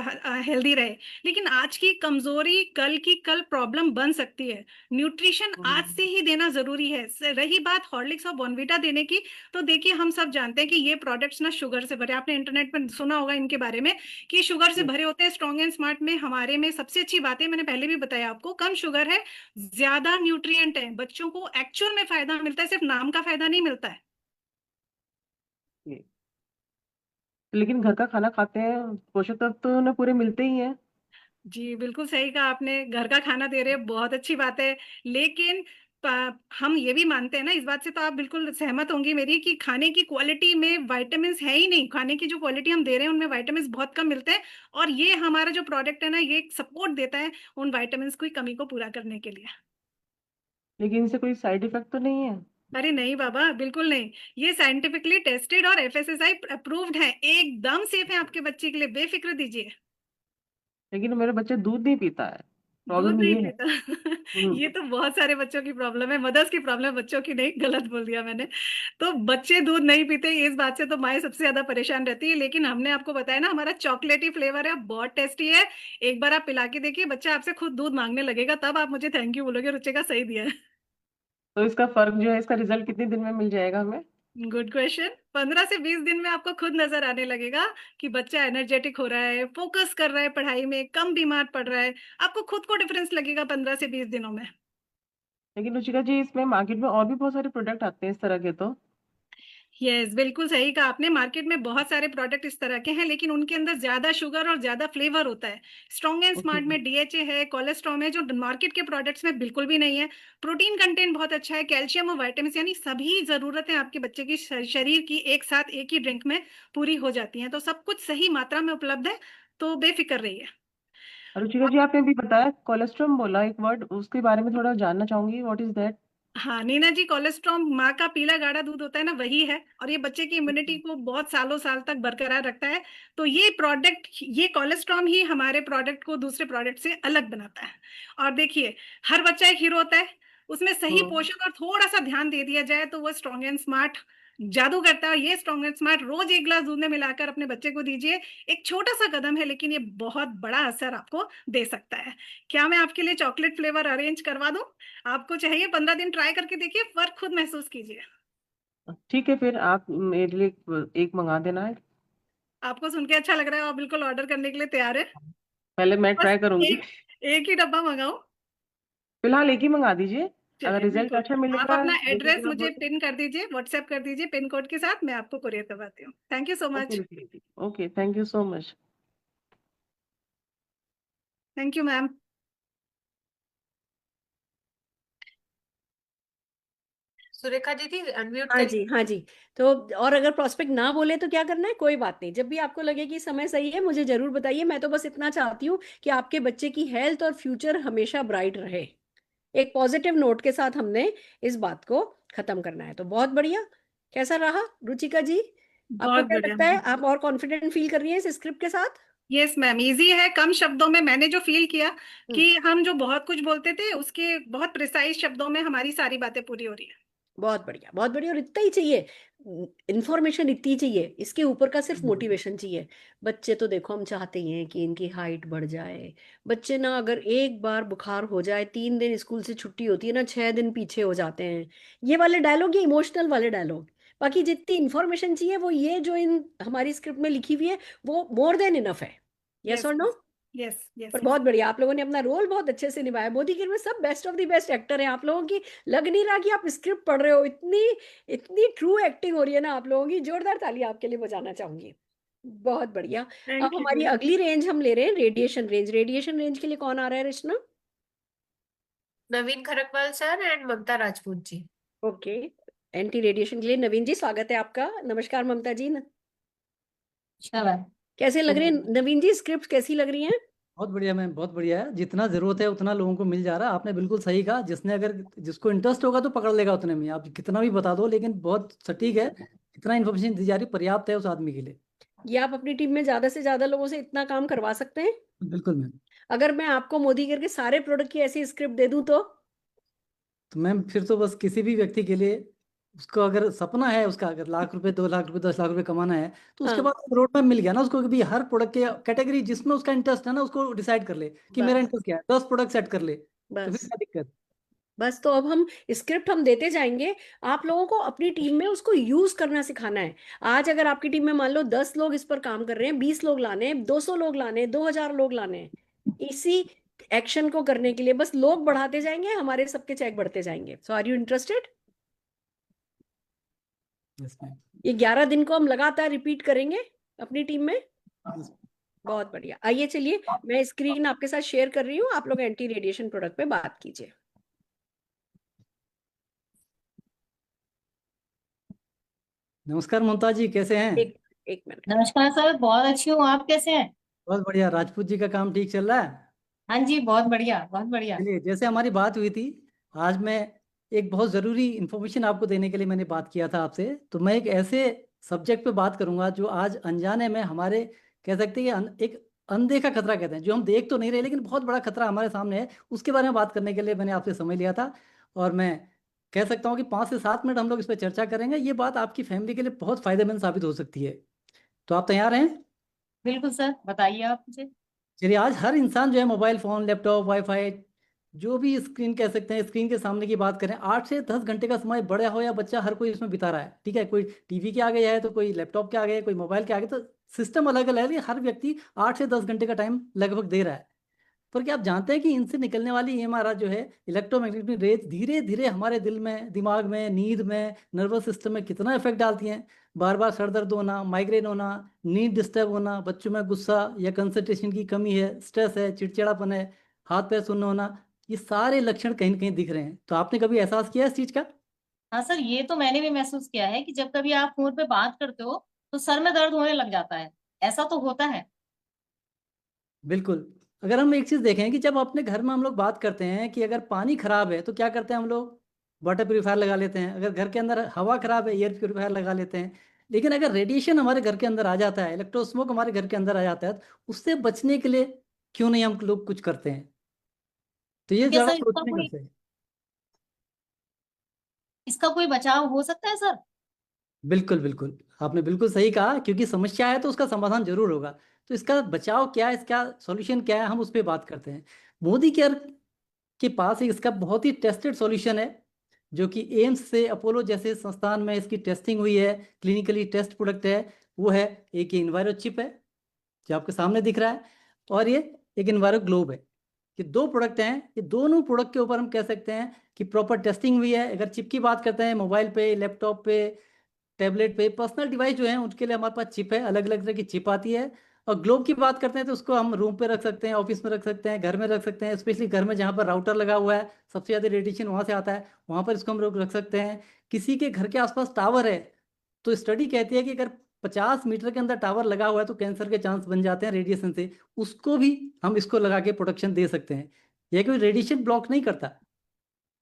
हेल्दी रहे। लेकिन आज की कमजोरी कल की कल प्रॉब्लम बन सकती है। न्यूट्रिशन आज से ही देना जरूरी है। रही बात हॉर्लिक्स और बॉर्नवीटा देने की, तो देखिए हम सब जानते हैं कि ये प्रोडक्ट्स ना शुगर से भरे, आपने इंटरनेट पर सुना होगा इनके बारे में कि शुगर से भरे होते हैं। स्ट्रॉन्ग एंड स्मार्ट में हमारे में सबसे अच्छी बात है, मैंने पहले भी बताया आपको, कम शुगर है, ज्यादा न्यूट्रिएंट है, बच्चों को एक्चुअल में फायदा मिलता है, सिर्फ नाम का फायदा नहीं मिलता है। लेकिन घर का खाना खाते हैं, पोषक तत्व तो उन्हें पूरे मिलते ही हैं। जी बिल्कुल सही कहा आपने, घर का खाना दे रहे हैं, बहुत अच्छी बात है। लेकिन हम ये भी मानते हैं ना, इस बात से तो आप बिल्कुल सहमत होंगी मेरी, कि खाने की क्वालिटी में विटामिन है ही नहीं, खाने की जो क्वालिटी हम दे रहे हैं उनमें विटामिन बहुत कम मिलते हैं। और ये हमारा जो प्रोडक्ट है ना, ये सपोर्ट देता है उन विटामिन की कमी को पूरा करने के लिए। लेकिन इनसे कोई साइड इफेक्ट तो नहीं है? अरे नहीं बाबा, बिल्कुल नहीं। ये साइंटिफिकली टेस्टेड और एफएसएसआई अप्रूव्ड है, एकदम सेफ है आपके बच्चे के लिए, बेफिक्र दीजिए। लेकिन मेरा बच्चा दूध नहीं पीता है, दूध प्रॉब्लम नहीं ये है। पीता। ये हम्म। तो बहुत सारे बच्चों की प्रॉब्लम है, मदर्स की प्रॉब्लम है, बच्चों की नहीं, गलत बोल दिया मैंने। तो बच्चे दूध नहीं पीते, इस बात से तो माएँ सबसे ज्यादा परेशान रहती है। लेकिन हमने आपको बताया ना, हमारा चॉकलेटी फ्लेवर है, बहुत टेस्टी है। एक बार आप पिला के देखिए, बच्चा आपसे खुद दूध मांगने लगेगा, तब आप मुझे थैंक यू बोलोगे, रुचिका सही दिया है। तो इसका फर्क जो है, इसका रिजल्ट कितने दिन में मिल जाएगा हमें? Good question. 15 से 20 दिन में आपको खुद नजर आने लगेगा कि बच्चा एनर्जेटिक हो रहा है, फोकस कर रहा है पढ़ाई में, कम बीमार पड़ रहा है। आपको खुद को डिफरेंस लगेगा 15 से 20 दिनों में। लेकिन रुचिका जी, इसमें मार्केट में और भी बहुत सारे प्रोडक्ट आते हैं इस तरह के, तो यस, बिल्कुल सही कहा आपने। मार्केट में बहुत सारे प्रोडक्ट इस तरह के हैं, लेकिन उनके अंदर ज्यादा शुगर और ज्यादा फ्लेवर होता है। Strong and okay. स्मार्ट में डीएचए है, कोलेस्ट्रॉल है, जो मार्केट के प्रोडक्ट्स में बिल्कुल भी नहीं है। प्रोटीन कंटेंट बहुत अच्छा है, कैल्शियम और विटामिन, यानी सभी जरूरतें आपके बच्चे की शरीर की एक साथ एक ही ड्रिंक में पूरी हो जाती हैं। तो सब कुछ सही मात्रा में उपलब्ध है, तो बेफिक्र रहिए। रुचिका जी, आपने अभी बताया कोलेस्ट्रॉल, बोला एक वर्ड, उसके बारे में थोड़ा जानना चाहूंगी, व्हाट इज दैट? हाँ नीना जी, कोलेस्ट्रॉल माँ का पीला गाढ़ा दूध होता है ना, वही है। और ये बच्चे की इम्यूनिटी को बहुत सालों साल तक बरकरार रखता है। तो ये प्रोडक्ट, ये कोलेस्ट्रॉल ही हमारे प्रोडक्ट को दूसरे प्रोडक्ट से अलग बनाता है। और देखिए, हर बच्चा एक हीरो होता है, उसमें सही हम्म। पोषण और थोड़ा सा ध्यान दे दिया जाए तो वो स्ट्रॉन्ग एंड स्मार्ट जादू करता है। और ये स्ट्रॉन्ग एंड स्मार्ट रोज 1 गिलास दूध में मिलाकर अपने बच्चे को दीजिए। एक छोटा सा कदम है, लेकिन ये बहुत बड़ा असर आपको दे सकता है। क्या मैं आपके लिए चॉकलेट फ्लेवर अरेंज करवा दूं? आपको चाहिए? 15 दिन ट्राई करके देखिए, फर्क खुद महसूस कीजिए। ठीक है, फिर आप मेरे लिए एक मंगा देना है। आपको सुन के अच्छा लग रहा है, आप बिल्कुल ऑर्डर करने के लिए तैयार है? पहले मैं बस ट्राई करूंगी। एक एक ही डब्बा मंगाओ। फिलहाल एक ही मंगा दीजिए, अगर चलिए, रिजल्ट बिल्कुल। अच्छा आप मिलेगा अपना जैसे एड्रेस कि आप मुझे बोल। पिन कर दीजिए, व्हाट्सएप कर दीजिए पिन कोड के साथ, मैं आपको कुरियर करवाती हूँ। Thank you so okay much. Ruchika ji, okay, thank you so much. Thank you ma'am. Surekha दीदी अनम्यूट हाँ करिए। जी, हाँ जी। तो और अगर प्रोस्पेक्ट ना बोले तो क्या करना है? कोई बात नहीं, जब भी आपको लगे कि समय सही है मुझे जरूर बताइए। मैं तो बस इतना चाहती हूँ कि आपके बच्चे की हेल्थ और फ्यूचर हमेशा ब्राइट रहे। एक पॉजिटिव नोट के साथ हमने इस बात को खत्म करना है। तो बहुत बढ़िया। कैसा रहा रुचिका जी? आपको बहुत क्या बढ़िया लगता है, मैम। आप और कॉन्फिडेंट फील कर रही हैं इस स्क्रिप्ट के साथ? यस मैम, इजी है। कम शब्दों में मैंने जो फील किया हम्म। कि हम जो बहुत कुछ बोलते थे, उसके बहुत प्रिसाइज शब्दों में हमारी सारी बातें पूरी हो रही है। बहुत बढ़िया, बहुत बढ़िया। और इतना ही चाहिए, इंफॉर्मेशन इतनी चाहिए, इसके ऊपर का सिर्फ मोटिवेशन चाहिए। बच्चे तो देखो, हम चाहते ही हैं कि इनकी हाइट बढ़ जाए। बच्चे ना, अगर एक बार बुखार हो जाए, 3 दिन स्कूल से छुट्टी होती है ना, 6 दिन पीछे हो जाते हैं। ये वाले डायलॉग, ये इमोशनल वाले डायलॉग। बाकी जितनी इंफॉर्मेशन चाहिए वो ये जो इन हमारी स्क्रिप्ट में लिखी हुई है, वो मोर देन इनफ है। यस यस और नो? यस यस पर यस। बहुत बढ़िया, आप लोगों ने अपना रोल बहुत अच्छे से निभाया। मोदी केयर में सब best of the best actor हैं आप लोगों की। लग नहीं रहा कि आप स्क्रिप्ट पढ़ रहे हो, इतनी इतनी ट्रू एक्टिंग हो रही है ना आप लोगों की। जोरदार ताली आपके लिए बजाना चाहूंगी। बहुत बढ़िया। अब थैंक हमारी यू। अगली रेंज हम ले रहे हैं रेडिएशन रेंज। रेडिएशन रेंज के लिए कौन आ रहा है Rachna? Naveen Kharkwal sir and Mamta Rajput ji. Okay. Anti radiation के लिए नवीन जी, स्वागत है आपका। नमस्कार ममता जी। कैसे लग रहे हैं नवीन जी? स्क्रिप्ट कैसी लग रही हैं? बहुत बढ़िया मैम, बहुत बढ़िया है। जितना जरूरत है उतना लोगों को मिल जा रहा है। आपने बिल्कुल सही कहा, जिसने अगर जिसको इंटरेस्ट होगा तो पकड़ लेगा उतने में। आप कितना भी बता दो, लेकिन बहुत सटीक है। जितना इन्फॉर्मेशन दी जा रही पर्याप्त है उस आदमी के लिए। ये आप अपनी टीम में ज्यादा से ज्यादा लोगों से इतना काम करवा सकते हैं? बिल्कुल मैम। अगर मैं आपको मोदी केयर के सारे प्रोडक्ट की ऐसी स्क्रिप्ट दे दूं तो मैम फिर तो बस किसी भी व्यक्ति के लिए, उसको अगर सपना है उसका, अगर ₹1,00,000, ₹2,00,000, ₹10,00,000 कमाना है, तो उसके हाँ, बाद रोड मैप मिल गया ना उसको, कि भाई हर प्रोडक्ट के कैटेगरी जिसमें उसका इंटरेस्ट है ना, उसको डिसाइड कर ले कि मेरा बस इंटरेस्ट क्या है, 10 प्रोडक्ट सेट कर ले, तो फिर बस क्या दिक्कत। बस। तो अब हम स्क्रिप्ट हम देते जाएंगे, आप लोगों को अपनी टीम में उसको यूज करना सिखाना है। आज अगर आपकी टीम में मान लो 10 लोग इस पर काम कर रहे हैं, 20 लोग लाने हैं, 200 लोग लाने हैं, 2000 लोग लाने हैं, इसी एक्शन को करने के लिए बस लोग बढ़ाते जाएंगे, हमारे सबके चेक बढ़ते जाएंगे। So are you interested? Yes ma'am. ये 11 दिन को हम लगातार रिपीट करेंगे अपनी टीम में। बहुत बढ़िया। आइए चलिए, मैं स्क्रीन आपके साथ शेयर कर रही हूँ, आप लोग एंटी रेडिएशन प्रोडक्ट पे बात कीजिए। नमस्कार ममता जी, कैसे हैं? एक एक मिनट। नमस्कार सर, बहुत अच्छी हूँ। आप कैसे हैं? बहुत बढ़िया। राजपूत जी का काम ठीक चल रहा है? हाँ जी, बहुत बढ़िया, बहुत बढ़िया। चलिए, जैसे हमारी बात हुई थी, आज मैं एक बहुत ज़रूरी इन्फॉर्मेशन आपको देने के लिए मैंने बात किया था आपसे। तो मैं एक ऐसे सब्जेक्ट पे बात करूंगा जो आज अनजाने में हमारे, कह सकते हैं कि एक अनदेखा खतरा कहते हैं, जो हम देख तो नहीं रहे लेकिन बहुत बड़ा खतरा हमारे सामने है, उसके बारे में बात करने के लिए मैंने आपसे समय लिया था। और मैं कह सकता हूँ कि 5 से 7 मिनट हम लोग इस पर चर्चा करेंगे। ये बात आपकी फैमिली के लिए बहुत फायदेमंद साबित हो सकती है। तो आप तैयार हैं? बिल्कुल सर, बताइए आप मुझे। चलिए, आज हर इंसान जो है मोबाइल फोन, लैपटॉप, वाईफाई, जो भी स्क्रीन कह सकते हैं, स्क्रीन के सामने की बात करें, 8 से 10 घंटे का समय, बड़ा हो या बच्चा, हर कोई इसमें बिता रहा है। ठीक है, कोई टीवी के आगे है तो कोई लैपटॉप के आगे है, कोई मोबाइल के आगे, तो सिस्टम अलग अलग है लेकिन हर व्यक्ति 8 से 10 घंटे का टाइम लगभग दे रहा है। पर क्या आप जानते हैं कि इनसे निकलने वाली EMR जो है, इलेक्ट्रोमैग्नेटिक रेज, धीरे धीरे हमारे दिल में, दिमाग में, नींद में, नर्वस सिस्टम में कितना इफेक्ट डालती हैं? बार बार सर दर्द होना, माइग्रेन होना, नींद डिस्टर्ब होना, बच्चों में गुस्सा या कंसंट्रेशन की कमी है, स्ट्रेस है, चिड़चिड़ापन है, हाथ पैर सुन्न होना, ये सारे लक्षण कहीं न कहीं दिख रहे हैं। तो आपने कभी एहसास किया इस चीज का? हाँ सर, ये तो मैंने भी महसूस किया है कि जब कभी आप फोन पे बात करते हो तो सर में दर्द होने लग जाता है। ऐसा तो होता है। बिल्कुल। अगर हम एक चीज देखें कि जब अपने घर में हम लोग बात करते हैं कि अगर पानी खराब है तो क्या करते हैं हम लोग? वाटर प्यूरिफायर लगा लेते हैं। अगर घर के अंदर हवा खराब है, एयर प्यूरिफायर लगा लेते हैं। लेकिन अगर रेडिएशन हमारे घर के अंदर आ जाता है, इलेक्ट्रोस्मोक हमारे घर के अंदर आ जाता है, तो उससे बचने के लिए क्यों नहीं हम लोग कुछ करते हैं? तो तो ये क्या जरा सर सोचने का है। इसका कोई बचाव हो सकता है सर? बिल्कुल बिल्कुल, आपने बिल्कुल सही कहा, क्योंकि समस्या है तो उसका समाधान जरूर होगा। तो इसका बचाव क्या है, इसका सॉल्यूशन क्या है, हम उस पर बात करते हैं। मोदी केयर के पास इसका बहुत ही टेस्टेड सॉल्यूशन है, जो कि एम्स से, अपोलो जैसे संस्थान में इसकी टेस्टिंग हुई है, क्लिनिकली टेस्ट प्रोडक्ट है। वो है, एक इन्वायरो चिप है जो आपके सामने दिख रहा है, और ये एक इन्वायरो ग्लोब है। ये दो प्रोडक्ट हैं। ये दोनों प्रोडक्ट के ऊपर हम कह सकते हैं कि प्रॉपर टेस्टिंग हुई है। अगर चिप की बात करते हैं, मोबाइल पे, लैपटॉप पे, टैबलेट पे, पर्सनल डिवाइस जो है उनके लिए हमारे पास चिप है, अलग अलग तरह की चिप आती है। और ग्लोब की बात करते हैं तो उसको हम रूम पे रख सकते हैं, ऑफिस में रख सकते हैं, घर में रख सकते हैं, स्पेशली घर में जहाँ पर राउटर लगा हुआ है, सबसे ज़्यादा रेडिएशन वहाँ से आता है, वहाँ पर इसको हम लोग रख सकते हैं। किसी के घर के आसपास टावर है तो स्टडी कहती है कि अगर 50 मीटर के अंदर टावर लगा हुआ है तो कैंसर के चांस बन जाते हैं रेडिएशन से, उसको भी हम इसको लगा के प्रोटेक्शन दे सकते हैं। यह कोई रेडिएशन ब्लॉक नहीं करता।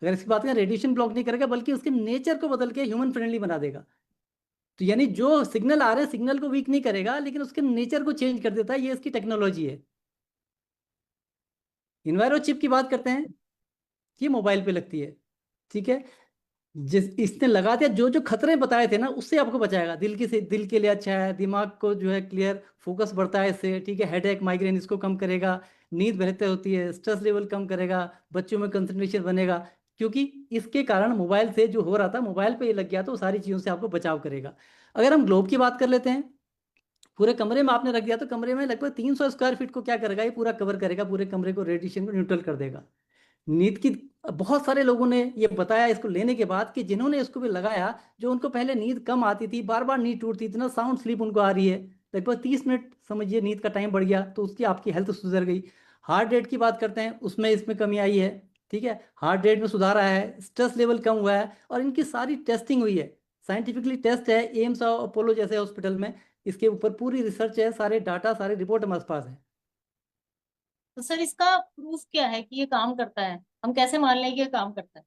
अगर इसकी बात करें, रेडिएशन ब्लॉक नहीं करेगा बल्कि उसके नेचर को बदल के ह्यूमन फ्रेंडली बना देगा। तो यानी जो सिग्नल आ रहे हैं, सिग्नल को वीक नहीं करेगा लेकिन उसके नेचर को चेंज कर देता है। ये इसकी टेक्नोलॉजी है। इन्वायरो चिप की बात करते हैं, ये मोबाइल पे लगती है। ठीक है, जिस इसने लगा दिया, जो जो खतरे बताए थे ना, उससे आपको बचाएगा। दिल के लिए अच्छा है, दिमाग को जो है क्लियर फोकस बढ़ता है इससे। ठीक है, हेडेक, माइग्रेन इसको कम करेगा, नींद बेहतर होती है, स्ट्रेस लेवल कम करेगा, बच्चों में कंसंट्रेशन बनेगा। क्योंकि इसके कारण मोबाइल से जो हो रहा था, मोबाइल पे ये लग गया तो वो सारी चीज़ों से आपको बचाव करेगा। अगर हम ग्लोब की बात कर लेते हैं, पूरे कमरे में आपने रख दिया तो कमरे में लगभग 300 स्क्वायर फीट को क्या करेगा, ये पूरा कवर करेगा, पूरे कमरे को, रेडिएशन को न्यूट्रल कर देगा। नींद की, बहुत सारे लोगों ने ये बताया इसको लेने के बाद कि जिन्होंने इसको भी लगाया, जो उनको पहले नींद कम आती थी, बार बार नींद टूटती, इतना साउंड स्लीप उनको आ रही है, लगभग 30 मिनट समझिए नींद का टाइम बढ़ गया, तो उसकी आपकी हेल्थ सुधर गई। हार्ट रेट की बात करते हैं, उसमें इसमें कमी आई है। ठीक है, हार्ट रेट में सुधार आया है, स्ट्रेस लेवल कम हुआ है, और इनकी सारी टेस्टिंग हुई है, साइंटिफिकली टेस्ट है, एम्स और अपोलो जैसे हॉस्पिटल में इसके ऊपर पूरी रिसर्च है, सारे डाटा, सारे रिपोर्ट हमारे पास है। तो सर इसका प्रूफ क्या है कि ये काम करता है? हम कैसे मान लें कि ये काम करता है?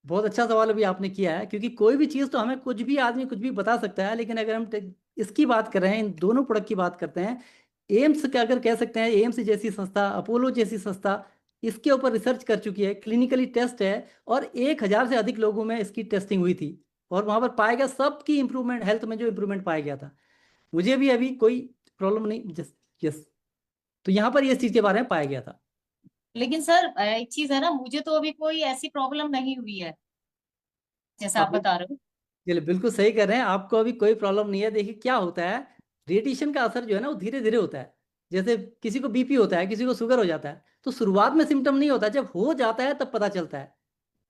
बहुत अच्छा सवाल अभी आपने किया है, क्योंकि कोई भी चीज़ तो हमें कुछ भी, आदमी कुछ भी बता सकता है, लेकिन अगर हम इसकी बात कर रहे हैं, इन दोनों प्रोडक्ट की बात करते हैं, एम्स का अगर कह सकते हैं, एम्स जैसी संस्था, अपोलो जैसी संस्था इसके ऊपर रिसर्च कर चुकी है, क्लिनिकली टेस्ट है, और 1,000 से अधिक लोगों में इसकी टेस्टिंग हुई थी, और वहां पर पाया गया सबकी इंप्रूवमेंट, हेल्थ में जो इंप्रूवमेंट पाया गया था। मुझे भी अभी कोई प्रॉब्लम नहीं, जस यस, तो यहाँ पर ये चीज़ के बारे में पाया गया था। लेकिन सर एक चीज है ना, मुझे तो अभी कोई ऐसी प्रॉब्लम नहीं हुई है जैसा आप आप बता रहे हो। चलिए, बिल्कुल सही कर रहे हैं, आपको अभी कोई प्रॉब्लम नहीं है। देखिए क्या होता है, रेडिएशन का असर जो है ना वो धीरे धीरे होता है। जैसे किसी को बीपी होता है, किसी को शुगर हो जाता है, तो शुरुआत में सिम्टम नहीं होता, जब हो जाता है तब पता चलता है।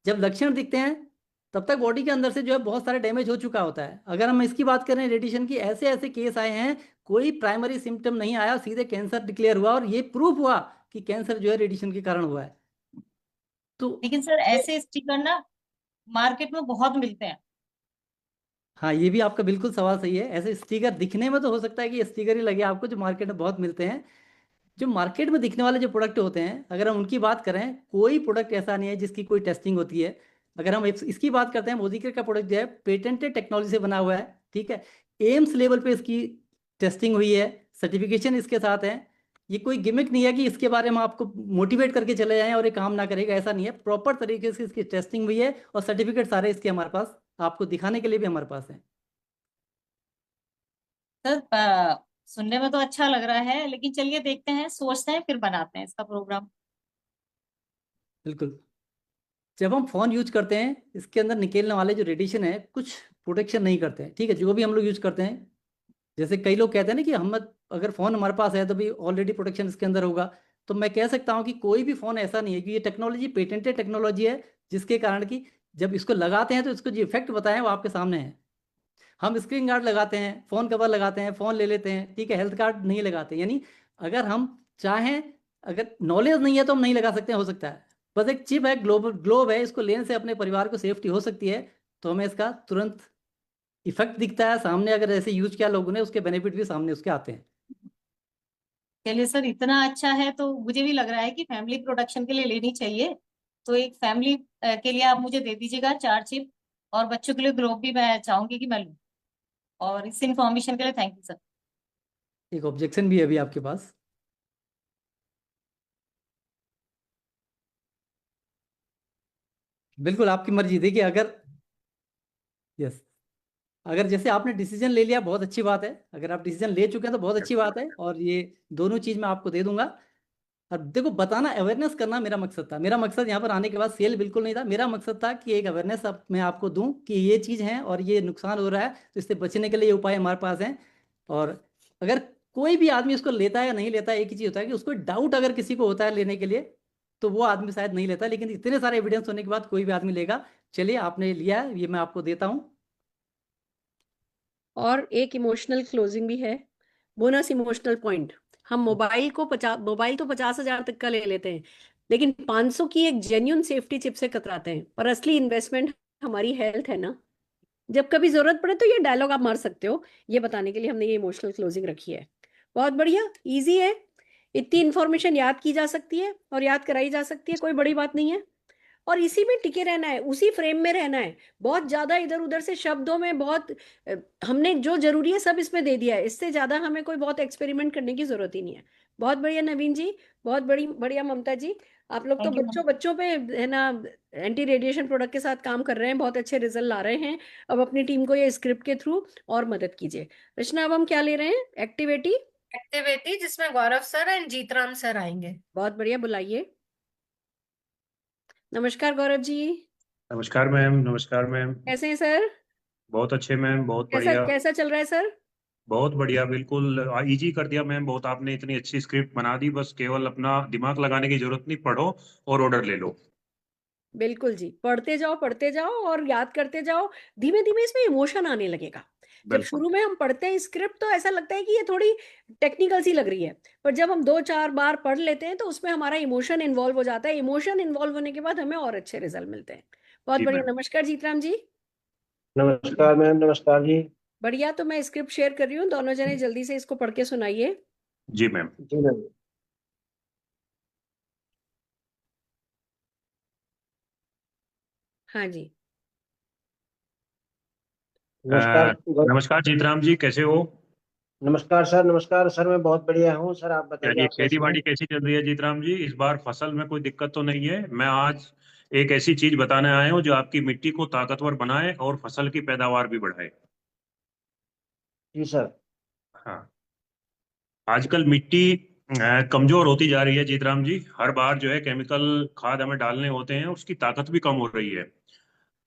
जब लक्षण दिखते हैं तब तक बॉडी के अंदर से जो है बहुत सारे डैमेज हो चुका होता है। अगर हम इसकी बात करें रेडिएशन की, ऐसे ऐसे केस आए हैं, कोई प्राइमरी सिम्टम नहीं आया, सीधे कैंसर डिक्लेयर हुआ, और ये प्रूफ हुआ कि कैंसर जो है रेडिएशन के कारण हुआ है। तो लेकिन सर ऐसे स्टिकर ना मार्केट में बहुत मिलते हैं। हाँ, ये भी आपका बिल्कुल सवाल सही है। ऐसे स्टिकर दिखने में तो हो सकता है कि ये स्टिकर ही लगे आपको, जो मार्केट में बहुत मिलते हैं। जो मार्केट में दिखने वाले जो प्रोडक्ट होते हैं, अगर हम उनकी बात करें, कोई प्रोडक्ट ऐसा नहीं है जिसकी कोई टेस्टिंग होती है। अगर हम इसकी बात करते हैं, मोदी केयर का प्रोडक्ट जो है पेटेंटेड टेक्नोलॉजी से बना हुआ है, ठीक है, एम्स लेवल पे इसकी टेस्टिंग हुई है, सर्टिफिकेशन इसके साथ है। ये कोई गिमिक नहीं है कि इसके बारे में आपको मोटिवेट करके चले जाएं और ये काम ना करेगा, ऐसा नहीं है। प्रॉपर तरीके से इसकी टेस्टिंग हुई है और सर्टिफिकेट सारे इसके हमारे पास आपको दिखाने के लिए भी हमारे पास है। सर सुनने में तो अच्छा लग रहा है, लेकिन चलिए देखते हैं, सोचते हैं, फिर बनाते हैं इसका प्रोग्राम। बिल्कुल। जब हम फोन यूज करते हैं, इसके अंदर निकलने वाले जो रेडिएशन है कुछ प्रोटेक्शन नहीं करते हैं, ठीक है। जो भी हम लोग यूज करते हैं, जैसे कई लोग कहते हैं ना कि हम अगर फोन हमारे पास है तो भी ऑलरेडी प्रोटेक्शन इसके अंदर होगा, तो मैं कह सकता हूँ कि कोई भी फोन ऐसा नहीं है कि ये टेक्नोलॉजी पेटेंटेड टेक्नोलॉजी है, जिसके कारण कि जब इसको लगाते हैं तो इसको जो इफेक्ट बताएं वो आपके सामने है। हम स्क्रीन गार्ड लगाते हैं, फोन कवर लगाते हैं, फोन ले लेते हैं, ठीक है, हेल्थ कार्ड नहीं लगाते। यानी अगर हम चाहें, अगर नॉलेज नहीं है तो हम नहीं लगा सकते, हो सकता है। बस एक चिप है, ग्लोब है, इसको लेने से अपने परिवार को सेफ्टी हो सकती है, तो हमें इसका तुरंत इफेक्ट दिखता है सामने। अगर ऐसे यूज किया लोगों ने, उसके बेनिफिट भी सामने उसके आते हैं। चलिए सर, इतना अच्छा है तो मुझे भी लग रहा है कि फैमिली प्रोडक्शन के लिए लेनी चाहिए। तो एक फैमिली के लिए आप मुझे दे दीजिएगा 4 चिप, और बच्चों के लिए ग्लोब भी मैं चाहूंगी कि मैं लूँ। और इस इन्फॉर्मेशन के लिए थैंक यू सर। एक ऑब्जेक्शन भी है अभी आपके पास? बिल्कुल आपकी मर्जी। देखिए अगर यस, अगर जैसे आपने डिसीजन ले लिया, बहुत अच्छी बात है। अगर आप डिसीजन ले चुके हैं तो बहुत अच्छी बात है, और ये दोनों चीज मैं आपको दे दूंगा। और देखो, बताना, अवेयरनेस करना मेरा मकसद था। मेरा मकसद यहाँ पर आने के बाद सेल बिल्कुल नहीं था। मेरा मकसद था कि एक अवेयरनेस मैं आपको दूं कि ये चीज़ है और ये नुकसान हो रहा है, तो इससे बचने के लिए ये उपाय हमारे पास हैं। और अगर कोई भी आदमी इसको लेता है या नहीं लेता है, एक ही चीज़ होता है कि उसको डाउट अगर किसी को होता है लेने के लिए, तो वो आदमी शायद नहीं लेता, लेकिन इतने सारे एविडेंस होने के बाद कोई भी आदमी लेगा। चलिए, आपने लिया है, ये मैं आपको देता हूँ। और एक इमोशनल क्लोजिंग भी है, बोनस इमोशनल पॉइंट। हम मोबाइल तो 50,000 तक का ले लेते हैं, लेकिन 500 की एक जेन्युइन सेफ्टी चिप से कतराते हैं। पर असली इन्वेस्टमेंट हमारी हेल्थ है ना। जब कभी जरूरत पड़े तो ये डायलॉग आप मार सकते हो, ये बताने के लिए हमने ये इमोशनल क्लोजिंग रखी है। बहुत बढ़िया, इजी है, इतनी इंफॉर्मेशन याद की जा सकती है और याद कराई जा सकती है, कोई बड़ी बात नहीं है। और इसी में टिके रहना है, उसी फ्रेम में रहना है। बहुत ज्यादा इधर उधर से शब्दों में बहुत हमने जो जरूरी है सब इसमें दे दिया है। इससे ज्यादा हमें कोई बहुत एक्सपेरिमेंट करने की जरूरत ही नहीं है। बहुत बढ़िया नवीन जी, बहुत बढ़िया ममता जी। आप लोग तो थैंक यू बच्चों बच्चों पे है ना एंटी रेडिएशन प्रोडक्ट के साथ काम कर रहे हैं, बहुत अच्छे रिजल्ट ला रहे हैं। अब अपनी टीम को ये स्क्रिप्ट के थ्रू और मदद कीजिए। रचना, अब हम क्या ले रहे हैं? एक्टिविटी जिसमें गौरव सर एंड जीतराम सर आएंगे। बहुत बढ़िया, बुलाइए। नमस्कार गौरव जी। नमस्कार मैम। नमस्कार मैम। कैसे हैं सर? बहुत अच्छे मैम, बहुत कैसा बढ़िया। कैसा चल रहा है सर? बहुत बढ़िया, बिल्कुल इजी कर दिया मैम। बहुत आपने इतनी अच्छी स्क्रिप्ट बना दी, बस केवल अपना दिमाग लगाने की जरूरत नहीं, पढ़ो और ऑर्डर ले लो। बिल्कुल जी, पढ़ते जाओ और याद करते जाओ। धीमे धीमे इसमें इमोशन आने लगेगा। जब बिल्कुल शुरू में हम पढ़ते हैं स्क्रिप्ट तो ऐसा लगता है कि ये थोड़ी टेक्निकल सी लग रही है, पर जब हम 2-4 बार पढ़ लेते हैं तो उसमें हमारा इमोशन इन्वॉल्व हो जाता है। इमोशन इन्वॉल्व होने के बाद हमें और अच्छे रिजल्ट मिलते हैं। बहुत जी बढ़िया। मैम। नमस्कार जीतराम जी। नमस्कार मैम। नमस्कार जी। बढ़िया, तो मैं स्क्रिप्ट शेयर कर रही हूँ, दोनों जने जल्दी से इसको पढ़ के सुनाइए। जी मैम। जी मैम। हाँ जी। नमस्कार नमस्कार जीतराम जी, कैसे हो? नमस्कार सर। नमस्कार सर, मैं बहुत बढ़िया हूँ सर। आप बताइए, चलिए, आप खेती कैसे हैं? बाड़ी कैसी चल रही है जीतराम जी? इस बार फसल में कोई दिक्कत तो नहीं है? मैं आज एक ऐसी चीज बताने आया हूँ जो आपकी मिट्टी को ताकतवर बनाए और फसल की पैदावार भी बढ़ाए। जी सर। हाँ, आजकल मिट्टी कमजोर होती जा रही है जीतराम जी। हर बार जो है केमिकल खाद हमें डालने होते हैं, उसकी ताकत भी कम हो रही है।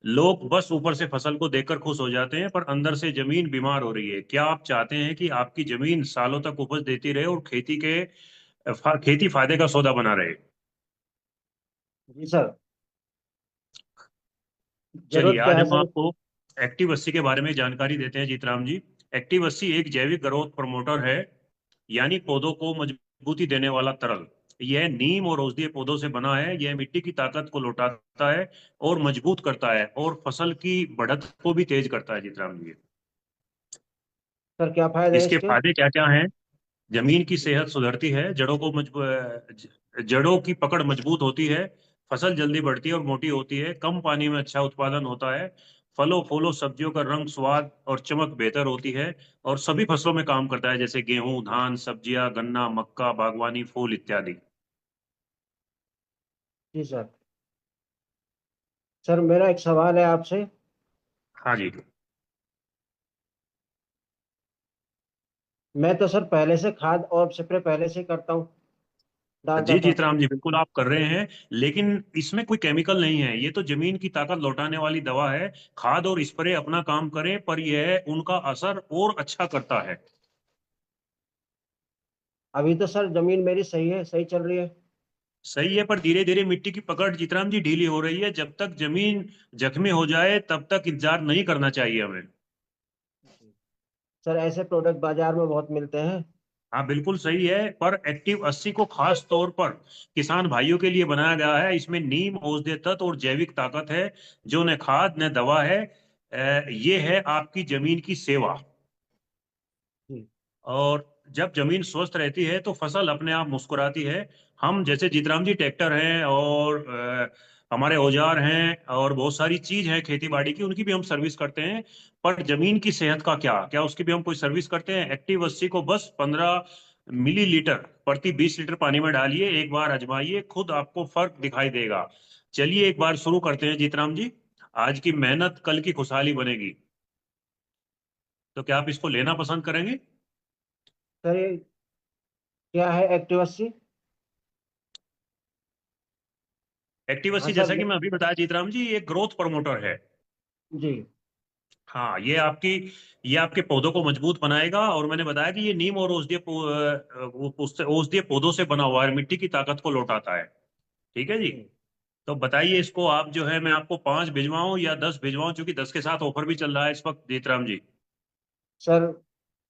लोग बस ऊपर से फसल को देखकर खुश हो जाते हैं, पर अंदर से जमीन बीमार हो रही है। क्या आप चाहते हैं कि आपकी जमीन सालों तक उपज देती रहे और खेती फायदे का सौदा बना रहे? जी सर। चलिए, जरूरत क्या आज है हम सर? आपको एक्टिव 80 के बारे में जानकारी देते हैं जीतराम जी। एक्टिव 80 एक जैविक ग्रोथ प्रमोटर है, यानी पौधों को मजबूती देने वाला तरल। यह नीम और औषधीय पौधों से बना है। यह मिट्टी की ताकत को लौटाता है और मजबूत करता है, और फसल की बढ़त को भी तेज करता है जीतराम जी। सर क्या फायदे हैं इसके इसके? फायदे क्या क्या हैं? जमीन की सेहत सुधरती है, जड़ों की पकड़ मजबूत होती है, फसल जल्दी बढ़ती है और मोटी होती है, कम पानी में अच्छा उत्पादन होता है, फलों फूलों सब्जियों का रंग स्वाद और चमक बेहतर होती है, और सभी फसलों में काम करता है, जैसे गेहूं, धान, सब्जियां, गन्ना, मक्का, बागवानी, फूल इत्यादि। जी सर। सर मेरा एक सवाल है आपसे। हाँ जी। मैं तो सर पहले से खाद और स्प्रे पहले से करता हूँ, डालता जी था। जीतराम जी, बिल्कुल आप कर रहे हैं, लेकिन इसमें कोई केमिकल नहीं है, ये तो जमीन की ताकत लौटाने वाली दवा है। खाद और स्प्रे अपना काम करें, पर यह उनका असर और अच्छा करता है। अभी तो सर जमीन मेरी सही है, सही चल रही है। सही है, पर धीरे धीरे मिट्टी की पकड़ जीतराम जी ढीली हो रही है। जब तक जमीन जख्मी हो जाए तब तक इंतजार नहीं करना चाहिए हमें। सर ऐसे प्रोडक्ट बाजार में बहुत मिलते हैं। हाँ बिल्कुल सही है, पर एक्टिव 80 को खास तौर पर किसान भाइयों के लिए बनाया गया है। इसमें नीम, औषधीय तत्व और जैविक ताकत है, जो न खाद न दवा है। ये है आपकी जमीन की सेवा। जी। और जब जमीन स्वस्थ रहती है तो फसल अपने आप मुस्कुराती है। हम जैसे जीतराम जी ट्रैक्टर हैं और हमारे औजार हैं और बहुत सारी चीज है खेती बाड़ी की, उनकी भी हम सर्विस करते हैं। पर जमीन की सेहत का क्या क्या उसकी भी हम कोई सर्विस करते हैं? एक्टिव 80 को बस 15 मिलीलीटर प्रति 20 लीटर पानी में डालिए, एक बार आजमाइए, खुद आपको फर्क दिखाई देगा। चलिए एक बार शुरू करते हैं जीतराम जी। आज की मेहनत कल की खुशहाली बनेगी। तो क्या आप इसको लेना पसंद करेंगे? सर ये क्या है एक्टिव 80? एक्टिव हाँ 80 सर। जैसा कि मैं अभी बताया जीतराम जी, ये ग्रोथ प्रमोटर है। जी। हाँ, ये आपके पौधों को मजबूत बनाएगा, और मैंने बताया कि ये नीम और औषधीय पौधों से बना हुआ है, मिट्टी की ताकत को लौटाता है। ठीक है जी। तो बताइए इसको आप जो है, मैं आपको 5 भिजवाऊं या 10 भिजवाऊं, क्योंकि 10 के साथ ऑफर भी चल रहा है इस वक्त जीतराम जी। सर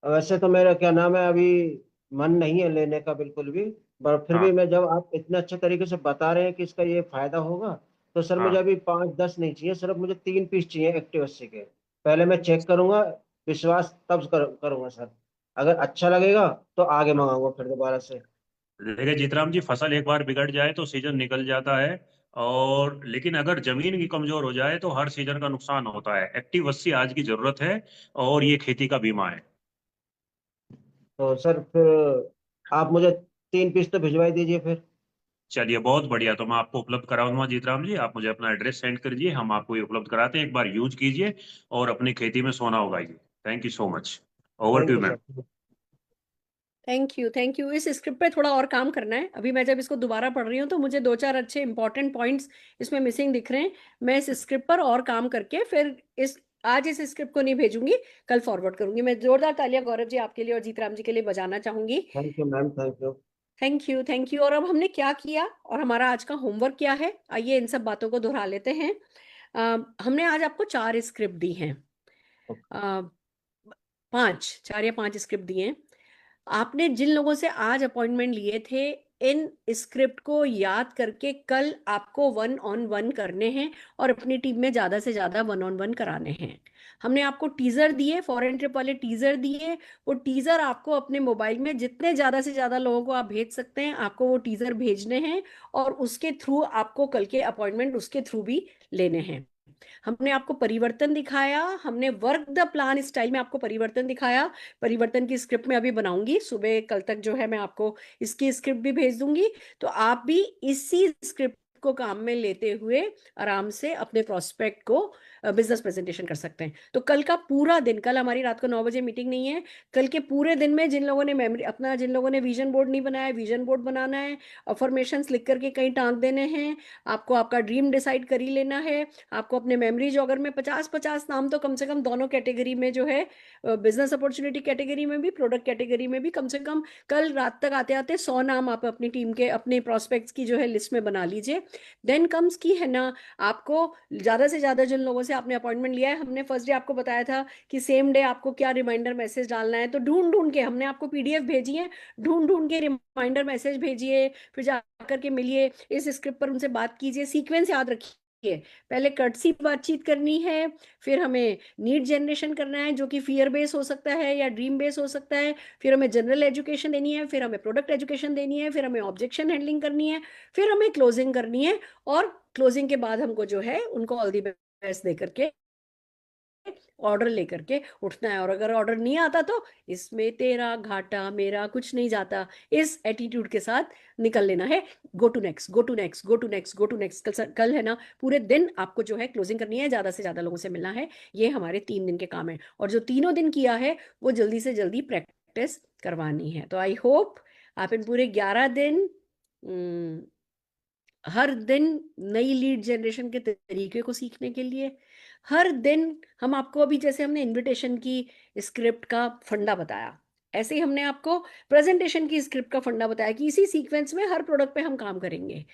वैसे तो मेरा क्या नाम है, अभी मन नहीं है लेने का बिल्कुल भी। पर फिर हाँ भी मैं, जब आप इतने अच्छे तरीके से बता रहे हैं कि इसका ये फायदा होगा, तो सर मुझे हाँ। अभी 5-10 नहीं चाहिए, सिर्फ मुझे 3 पीस चाहिए एक्टिव 80 के। पहले मैं चेक करूंगा, विश्वास तब करूंगा सर। अगर अच्छा लगेगा तो आगे हाँ। मंगाऊंगा फिर दोबारा से। देखिए जीतराम जी, फसल एक बार बिगड़ जाए तो सीजन निकल जाता है, और लेकिन अगर जमीन की कमजोर हो जाए तो हर सीजन का नुकसान होता है। एक्टिव 80 आज की जरूरत है, और ये खेती का बीमा है। तो सर फिर आप मुझे 3 पीस तो भिजवा ही दीजिए फिर। चलिए बहुत बढ़िया, तो मैं आपको उपलब्ध कराऊंगा जीतराम जी। आप मुझे अपना एड्रेस सेंड कर दीजिए, हम आपको ये उपलब्ध कराते हैं। एक बार यूज कीजिए और अपनी खेती में सोना उगाइए। Thank you so much. Over to thank you you ma'am. Sir. Thank you, thank you. इस स्क्रिप्ट पे थोड़ा और काम करना है। अभी मैं जब इसको दोबारा पढ़ रही हूँ तो मुझे 2-4 अच्छे इंपॉर्टेंट पॉइंट्स इसमें मिसिंग दिख रहे हैं। मैं इस स्क्रिप्ट पर और काम करके फिर आज इस स्क्रिप्ट को नहीं भेजूंगी, कल फॉरवर्ड करूंगी। मैं जोरदार तालियां गौरव जी आपके लिए और जीतराम जी के लिए बजाना चाहूंगी। Thank you ma'am, thank you. Thank you, thank you. और अब हमने क्या किया और हमारा आज का होमवर्क क्या है, आइए इन सब बातों को दोहरा लेते हैं। हमने आज आपको 4 स्क्रिप्ट दी हैं, 4 या 5 स्क्रिप्ट दिए हैं। आपने जिन लोगों से आज अपॉइंटमेंट लिए थे, इन स्क्रिप्ट को याद करके कल आपको 1-on-1 करने हैं और अपनी टीम में ज्यादा से ज्यादा 1-on-1 कराने हैं। हमने आपको टीजर दिए, फॉरेन ट्रिप वाले टीजर दिए। वो टीजर आपको अपने मोबाइल में जितने ज्यादा से ज्यादा लोगों को आप भेज सकते हैं, आपको वो टीजर भेजने हैं, और उसके थ्रू आपको कल के अपॉइंटमेंट उसके थ्रू भी लेने हैं। हमने आपको परिवर्तन दिखाया, हमने वर्क द प्लान स्टाइल में आपको परिवर्तन दिखाया। परिवर्तन की स्क्रिप्ट में अभी बनाऊंगी, सुबह कल तक जो है मैं आपको इसकी स्क्रिप्ट भी भेज दूंगी, तो आप भी इसी स्क्रिप्ट को काम में लेते हुए आराम से अपने प्रोस्पेक्ट को बिजनेस प्रेजेंटेशन कर सकते हैं। तो कल का पूरा दिन, कल हमारी रात को 9 बजे मीटिंग नहीं है, कल के पूरे दिन में जिन लोगों ने मेमोरी अपना, जिन लोगों ने विजन बोर्ड नहीं बनाया, विजन बोर्ड बनाना है, अफर्मेशंस लिख करके कहीं टांग देने हैं, आपको आपका ड्रीम डिसाइड कर ही लेना है, आपको अपने मेमोरी जॉगर में 50-50 नाम तो कम से कम दोनों कैटेगरी में जो है, बिजनेस अपॉर्चुनिटी कैटेगरी में भी, प्रोडक्ट कैटेगरी में भी, कम से कम कल रात तक आते आते 100 नाम आप अपनी टीम के, अपने प्रोस्पेक्ट्स की जो है लिस्ट में बना लीजिए। देन कम्स की है ना, आपको ज्यादा से ज्यादा जिन लोगों से आपने अपॉइंटमेंट लिया है, हमने फर्स्ट डे आपको बताया था कि सेम डे आपको क्या रिमाइंडर मैसेज डालना है, तो ढूंढ ढूंढ के हमने आपको पीडीएफ भेजी है, ढूंढ ढूंढ के रिमाइंडर मैसेज भेजिए, फिर जाकर के मिलिए, इस स्क्रिप्ट पर उनसे बात कीजिए, सीक्वेंस याद रखिए। है। पहले कर्टसी बातचीत करनी है, फिर हमें नीड जनरेशन करना है जो कि फियर बेस हो सकता है या ड्रीम बेस हो सकता है, फिर हमें जनरल एजुकेशन देनी है, फिर हमें प्रोडक्ट एजुकेशन देनी है, फिर हमें ऑब्जेक्शन हैंडलिंग करनी है, फिर हमें क्लोजिंग करनी है, और क्लोजिंग के बाद हमको जो है उनको ऑल दी बेस्ट दे करके ऑर्डर लेकर के उठना है। और अगर ऑर्डर नहीं आता तो इसमें तेरा घाटा मेरा कुछ नहीं जाता, इस एटीट्यूड के साथ निकल लेना है। Go to next, go to next, go to next, go to next. कल है ना, पूरे दिन आपको जो है क्लोजिंग करनी है, ज्यादा से ज्यादा लोगों से मिलना है। ये हमारे 3 दिन के काम है, और जो तीनों दिन किया है वो जल्दी से जल्दी प्रैक्टिस करवानी है। तो आई होप आप इन पूरे 11 दिन हर दिन नई लीड जनरेशन के तरीके को सीखने के लिए, हर दिन हम आपको, अभी जैसे हमने इनविटेशन की स्क्रिप्ट का फंडा बताया, ऐसे ही हमने आपको प्रेजेंटेशन की स्क्रिप्ट का फंडा बताया कि इसी सीक्वेंस में हर प्रोडक्ट पे हम काम करेंगे।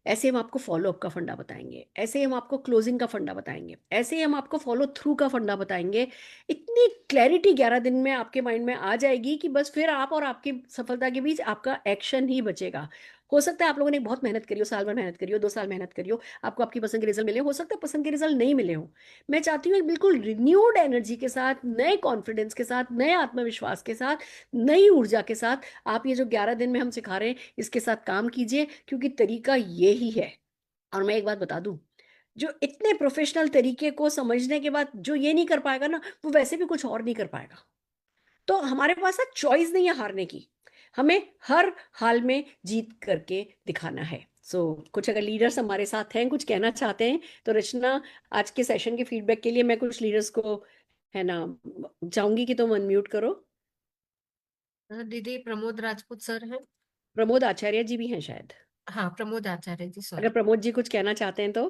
ऐसे हम आपको फॉलोअप का फंडा बताएंगे, ऐसे हम आपको क्लोजिंग का फंडा बताएंगे, ऐसे हम आपको फॉलो थ्रू का फंडा बताएंगे। इतनी क्लैरिटी 11 दिन में आपके माइंड में आ जाएगी कि बस फिर आप और आपकी सफलता के बीच आपका एक्शन ही बचेगा। हो सकता है आप लोगों ने बहुत मेहनत करी हो, साल भर मेहनत करी हो, 2 साल मेहनत करी हो, आपको आपकी पसंद के रिजल्ट मिले हो सकता है पसंद के रिजल्ट नहीं मिले हो। मैं चाहती हूँ एक बिल्कुल रिन्यूड एनर्जी के साथ, नए कॉन्फिडेंस के साथ, नए आत्मविश्वास के साथ, नई ऊर्जा के साथ आप ये जो 11 दिन में हम सिखा रहे हैं इसके साथ काम कीजिए, क्योंकि तरीका ये ही है। और मैं एक बात बता दूं, जो इतने प्रोफेशनल तरीके को समझने के बाद जो ये नहीं कर पाएगा ना, वो वैसे भी कुछ और नहीं कर पाएगा। तो हमारे पास ना चॉइस नहीं है हारने की, हमें हर हाल में जीत करके दिखाना है। कुछ अगर लीडर्स हमारे साथ हैं, कुछ कहना चाहते हैं, तो रचना, आज के सेशन के फीडबैक के लिए मैं कुछ लीडर्स को है ना चाहूंगी कि तुम अनम्यूट करो। दीदी प्रमोद राजपूत सर हैं। प्रमोद आचार्य जी भी हैं शायद। हाँ, प्रमोद आचार्य जी, सॉरी। अगर प्रमोद जी कुछ कहना चाहते हैं तो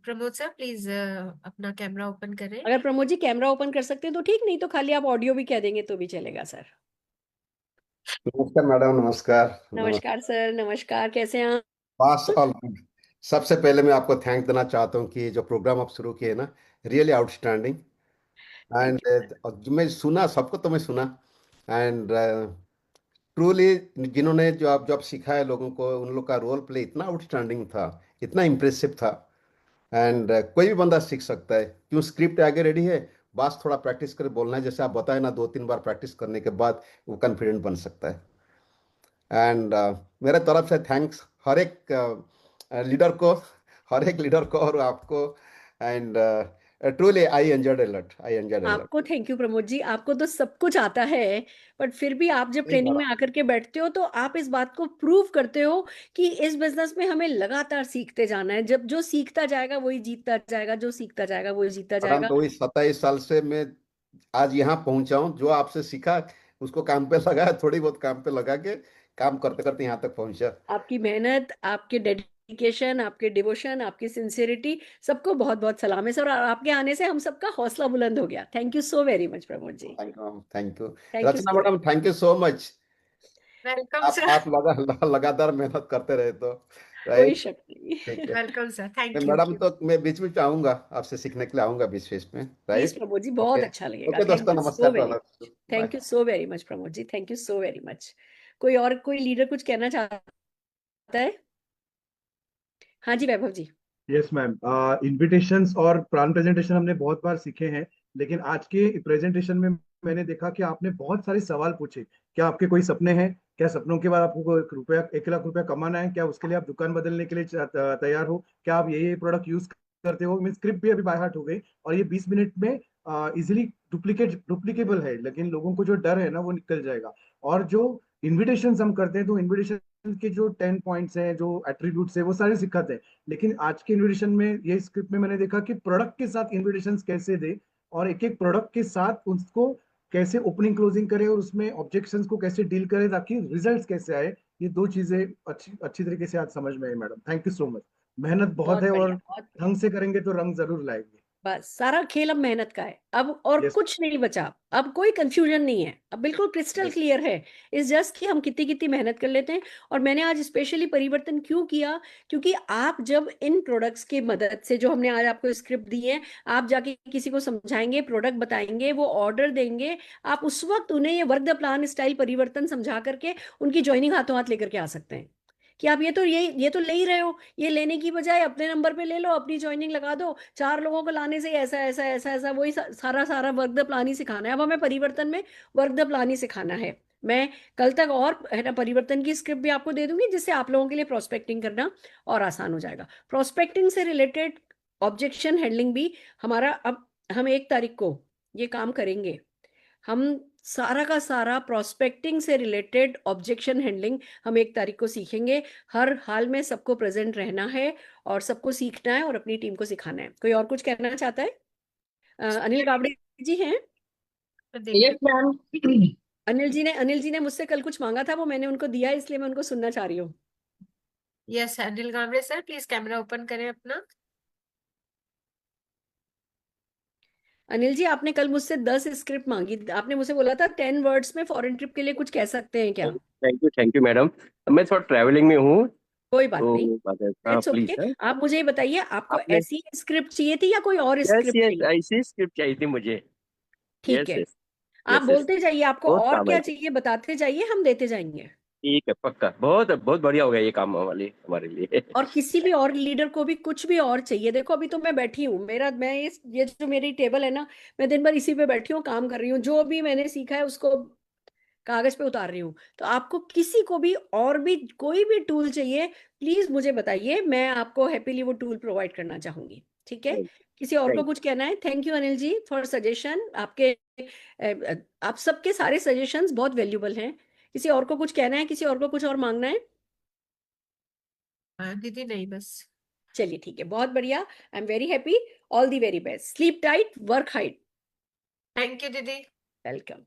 प्रमोद सर प्लीज अपना कैमरा ओपन करें। अगर प्रमोद जी कैमरा ओपन कर सकते हैं तो ठीक, नहीं तो खाली आप ऑडियो भी कह देंगे तो भी चलेगा सर। नमस्कार मैडम, नमस्कार। नमस्कार सर, नमस्कार, कैसे हैं आप? बस ऑल गुड। सबसे पहले मैं आपको थैंक देना चाहता हूँ कि जो प्रोग्राम आप शुरू किए ना, रियली आउटस्टैंडिंग। एंड मैं सुना, सबको तो मैं सुना, एंड ट्रूली जिन्होंने जो आप सिखाया लोगों को, उन लोग का रोल प्ले इतना आउटस्टैंडिंग था, इतना इम्प्रेसिव था। एंड कोई भी बंदा सीख सकता है, क्यों स्क्रिप्ट आगे रेडी है, बस थोड़ा प्रैक्टिस कर बोलना है। जैसे आप बताए ना, 2-3 बार प्रैक्टिस करने के बाद वो कॉन्फिडेंट बन सकता है। एंड मेरे तरफ से थैंक्स हर एक लीडर को, और आपको। And truly I enjoyed a lot, आपको थैंक यू प्रमोद जी, आपको तो सब कुछ आता है, बट फिर भी आप जब ट्रेनिंग में आकर के बैठते हो तो आप इस बात को प्रूव करते हो कि इस बिजनेस में हमें लगातार सीखते जाना है। जब जो सीखता जाएगा वही जीतता जाएगा, जो सीखता जाएगा वही जीतता मैडम, जाएगा। तो इस 27 साल से मैं आज यहाँ पहुंचा हूँ। जो आपसे सीखा उसको काम पे लगाया, थोड़ी बहुत काम पे लगा के काम करते करते यहाँ तक पहुंचा। आपकी मेहनत, आपके डेडिकेशन, आपके डिवोशन, आपकी सिंसियरिटी, सबको बहुत बहुत सलाम है सर। और आपके आने से हम सबका हौसला बुलंद हो गया। Thank you so very much Pramod ji. Thank you Thank you Rachna so madam, thank you so much. Welcome sir. आप लगातार मेहनत करते रहे तो कोई राइट। शक नहीं। ठीक है वेलकम सर, थैंक मैं यू। मैडम, तो मैं बीच में आऊंगा, आपसे सीखने के लिए आऊंगा बीच बीच में, प्लीज राइट। प्रमोद जी, बहुत ओके अच्छा लगेगा। ओके थैंक दोस्तों, यू सो नमस्कार, very, bye. Thank you so very much Pramod ji, thank you so very much. कोई और, कोई लीडर कुछ कहना चाहता है? हाँ जी Vaibhav ji. Yes ma'am, invitations और प्लान प्रेजेंटेशन हमने बहुत बार सीखे हैं, लेकिन आज के प्रेजेंटेशन में मैंने देखा कि आपने बहुत सारे सवाल पूछे। क्या आपके कोई सपने हैं? क्या सपनों के बाद आपको 1 लाख रुपया कमाना है? क्या उसके लिए आप दुकान बदलने के लिए तैयार हो? क्या आप ये प्रोडक्ट यूज करते हो? मीन स्क्रिप्ट भी अभी बाय हार्ट हो गई, और ये 20 मिनट में इजिली डुप्लीकेबल है, लेकिन लोगों को जो डर है ना वो निकल जाएगा। और जो इन्विटेशन हम करते हैं, तो इन्विटेशन के जो 10 पॉइंट्स हैं, जो एट्रीब्यूट्स है, वो सारे सिखाते हैं। लेकिन आज के इन्विटेशन में, ये स्क्रिप्ट में मैंने देखा कि प्रोडक्ट के साथ इन्विटेशंस कैसे दे, और एक एक प्रोडक्ट के साथ उसको कैसे ओपनिंग क्लोजिंग करे, और उसमें ऑब्जेक्शंस को कैसे डील करे ताकि रिजल्ट्स कैसे आए। ये 2 चीजें अच्छी तरीके से आज समझ में आई madam. Thank you so much. मेहनत बहुत है, और ढंग से करेंगे तो रंग जरूर लाएंगे। बस सारा खेल अब मेहनत का है, अब और Yes. कुछ नहीं बचा। अब कोई कंफ्यूजन नहीं है, अब बिल्कुल क्रिस्टल क्लियर है। इस जस्ट कि हम कितनी कितनी मेहनत कर लेते हैं। और मैंने आज स्पेशली परिवर्तन क्यों किया, क्योंकि आप जब इन प्रोडक्ट्स की मदद से, जो हमने आज आपको स्क्रिप्ट दी है, आप जाके किसी को समझाएंगे, प्रोडक्ट बताएंगे, वो ऑर्डर देंगे, आप उस वक्त उन्हें ये वर्क द प्लान स्टाइल परिवर्तन समझा करके उनकी ज्वाइनिंग हाथों हाथ लेकर के आ सकते हैं। कि आप ये तो ले ही रहे हो, ये लेने की बजाय अपने नंबर पे ले लो, अपनी ज्वाइनिंग लगा दो, 4 लोगों को लाने से ऐसा ऐसा ऐसा ऐसा वही सारा वर्क द प्लान ही सिखाना है। अब हमें परिवर्तन में वर्क द प्लान ही सिखाना है। मैं कल तक और है ना परिवर्तन की स्क्रिप्ट भी आपको दे दूंगी, जिससे आप लोगों के लिए प्रोस्पेक्टिंग करना और आसान हो जाएगा। प्रोस्पेक्टिंग से रिलेटेड ऑब्जेक्शन हैंडलिंग भी हमारा, अब हम 1 तारीख को ये काम करेंगे। हम सारा का सारा प्रोस्पेक्टिंग से रिलेटेड ऑब्जेक्शन हैंडलिंग हम 1 तारीख को सीखेंगे। हर हाल में सबको प्रेजेंट रहना है और सबको सीखना है और अपनी टीम को सिखाना है। कोई और कुछ कहना चाहता है? अनिल गावड़े जी हैं? Yes ma'am. अनिल जी ने मुझसे कल कुछ मांगा था, वो मैंने उनको दिया, इसलिए मैं उनको सुनना चाह रही हूँ। Yes Anil Gawade sir, please camera open करें अपना। अनिल जी, आपने कल मुझसे 10 स्क्रिप्ट मांगी, आपने मुझसे बोला था 10 वर्ड्स में फॉरेन ट्रिप के लिए कुछ कह सकते हैं क्या? Thank you madam. मैं थोड़ा ट्रैवलिंग में हूँ कोई बात तो नहीं, हाँ इट्स प्लीज ओके। सर। आप मुझे ये बताइए, आपको आपने ऐसी स्क्रिप्ट चाहिए थी या कोई और यस स्क्रिप्ट यस चाहिए? ऐसी स्क्रिप्ट चाहिए थी मुझे। ठीक यस है, यस आप यस यस बोलते जाइए, आपको बहुत और काम क्या है। चाहिए बताते जाइए, हम देते जाएंगे। ठीक है पक्का, बहुत बहुत बढ़िया हो गया ये काम हमारे लिए। और किसी भी और लीडर को भी कुछ भी और चाहिए, देखो अभी तो मैं बैठी हूँ, मैं ये जो मेरी टेबल है ना, मैं दिन भर इसी पे बैठी हूँ, काम कर रही हूँ, जो भी मैंने सीखा है उसको कागज पे उतार रही हूँ। तो आपको किसी को भी और भी कोई भी टूल चाहिए, प्लीज मुझे बताइए, मैं आपको हैप्पीली वो टूल प्रोवाइड करना चाहूंगी। ठीक है, किसी और को थैंक कुछ कहना है? Thank you Anil ji for suggestion. आप सबके सारे सजेशंस बहुत वैल्यूबल हैं। किसी और को कुछ कहना है? किसी और को कुछ और मांगना है? दीदी नहीं बस। चलिए ठीक है, बहुत बढ़िया। I am very happy. All the very best. Sleep tight, work hard. Thank you दीदी। वेलकम।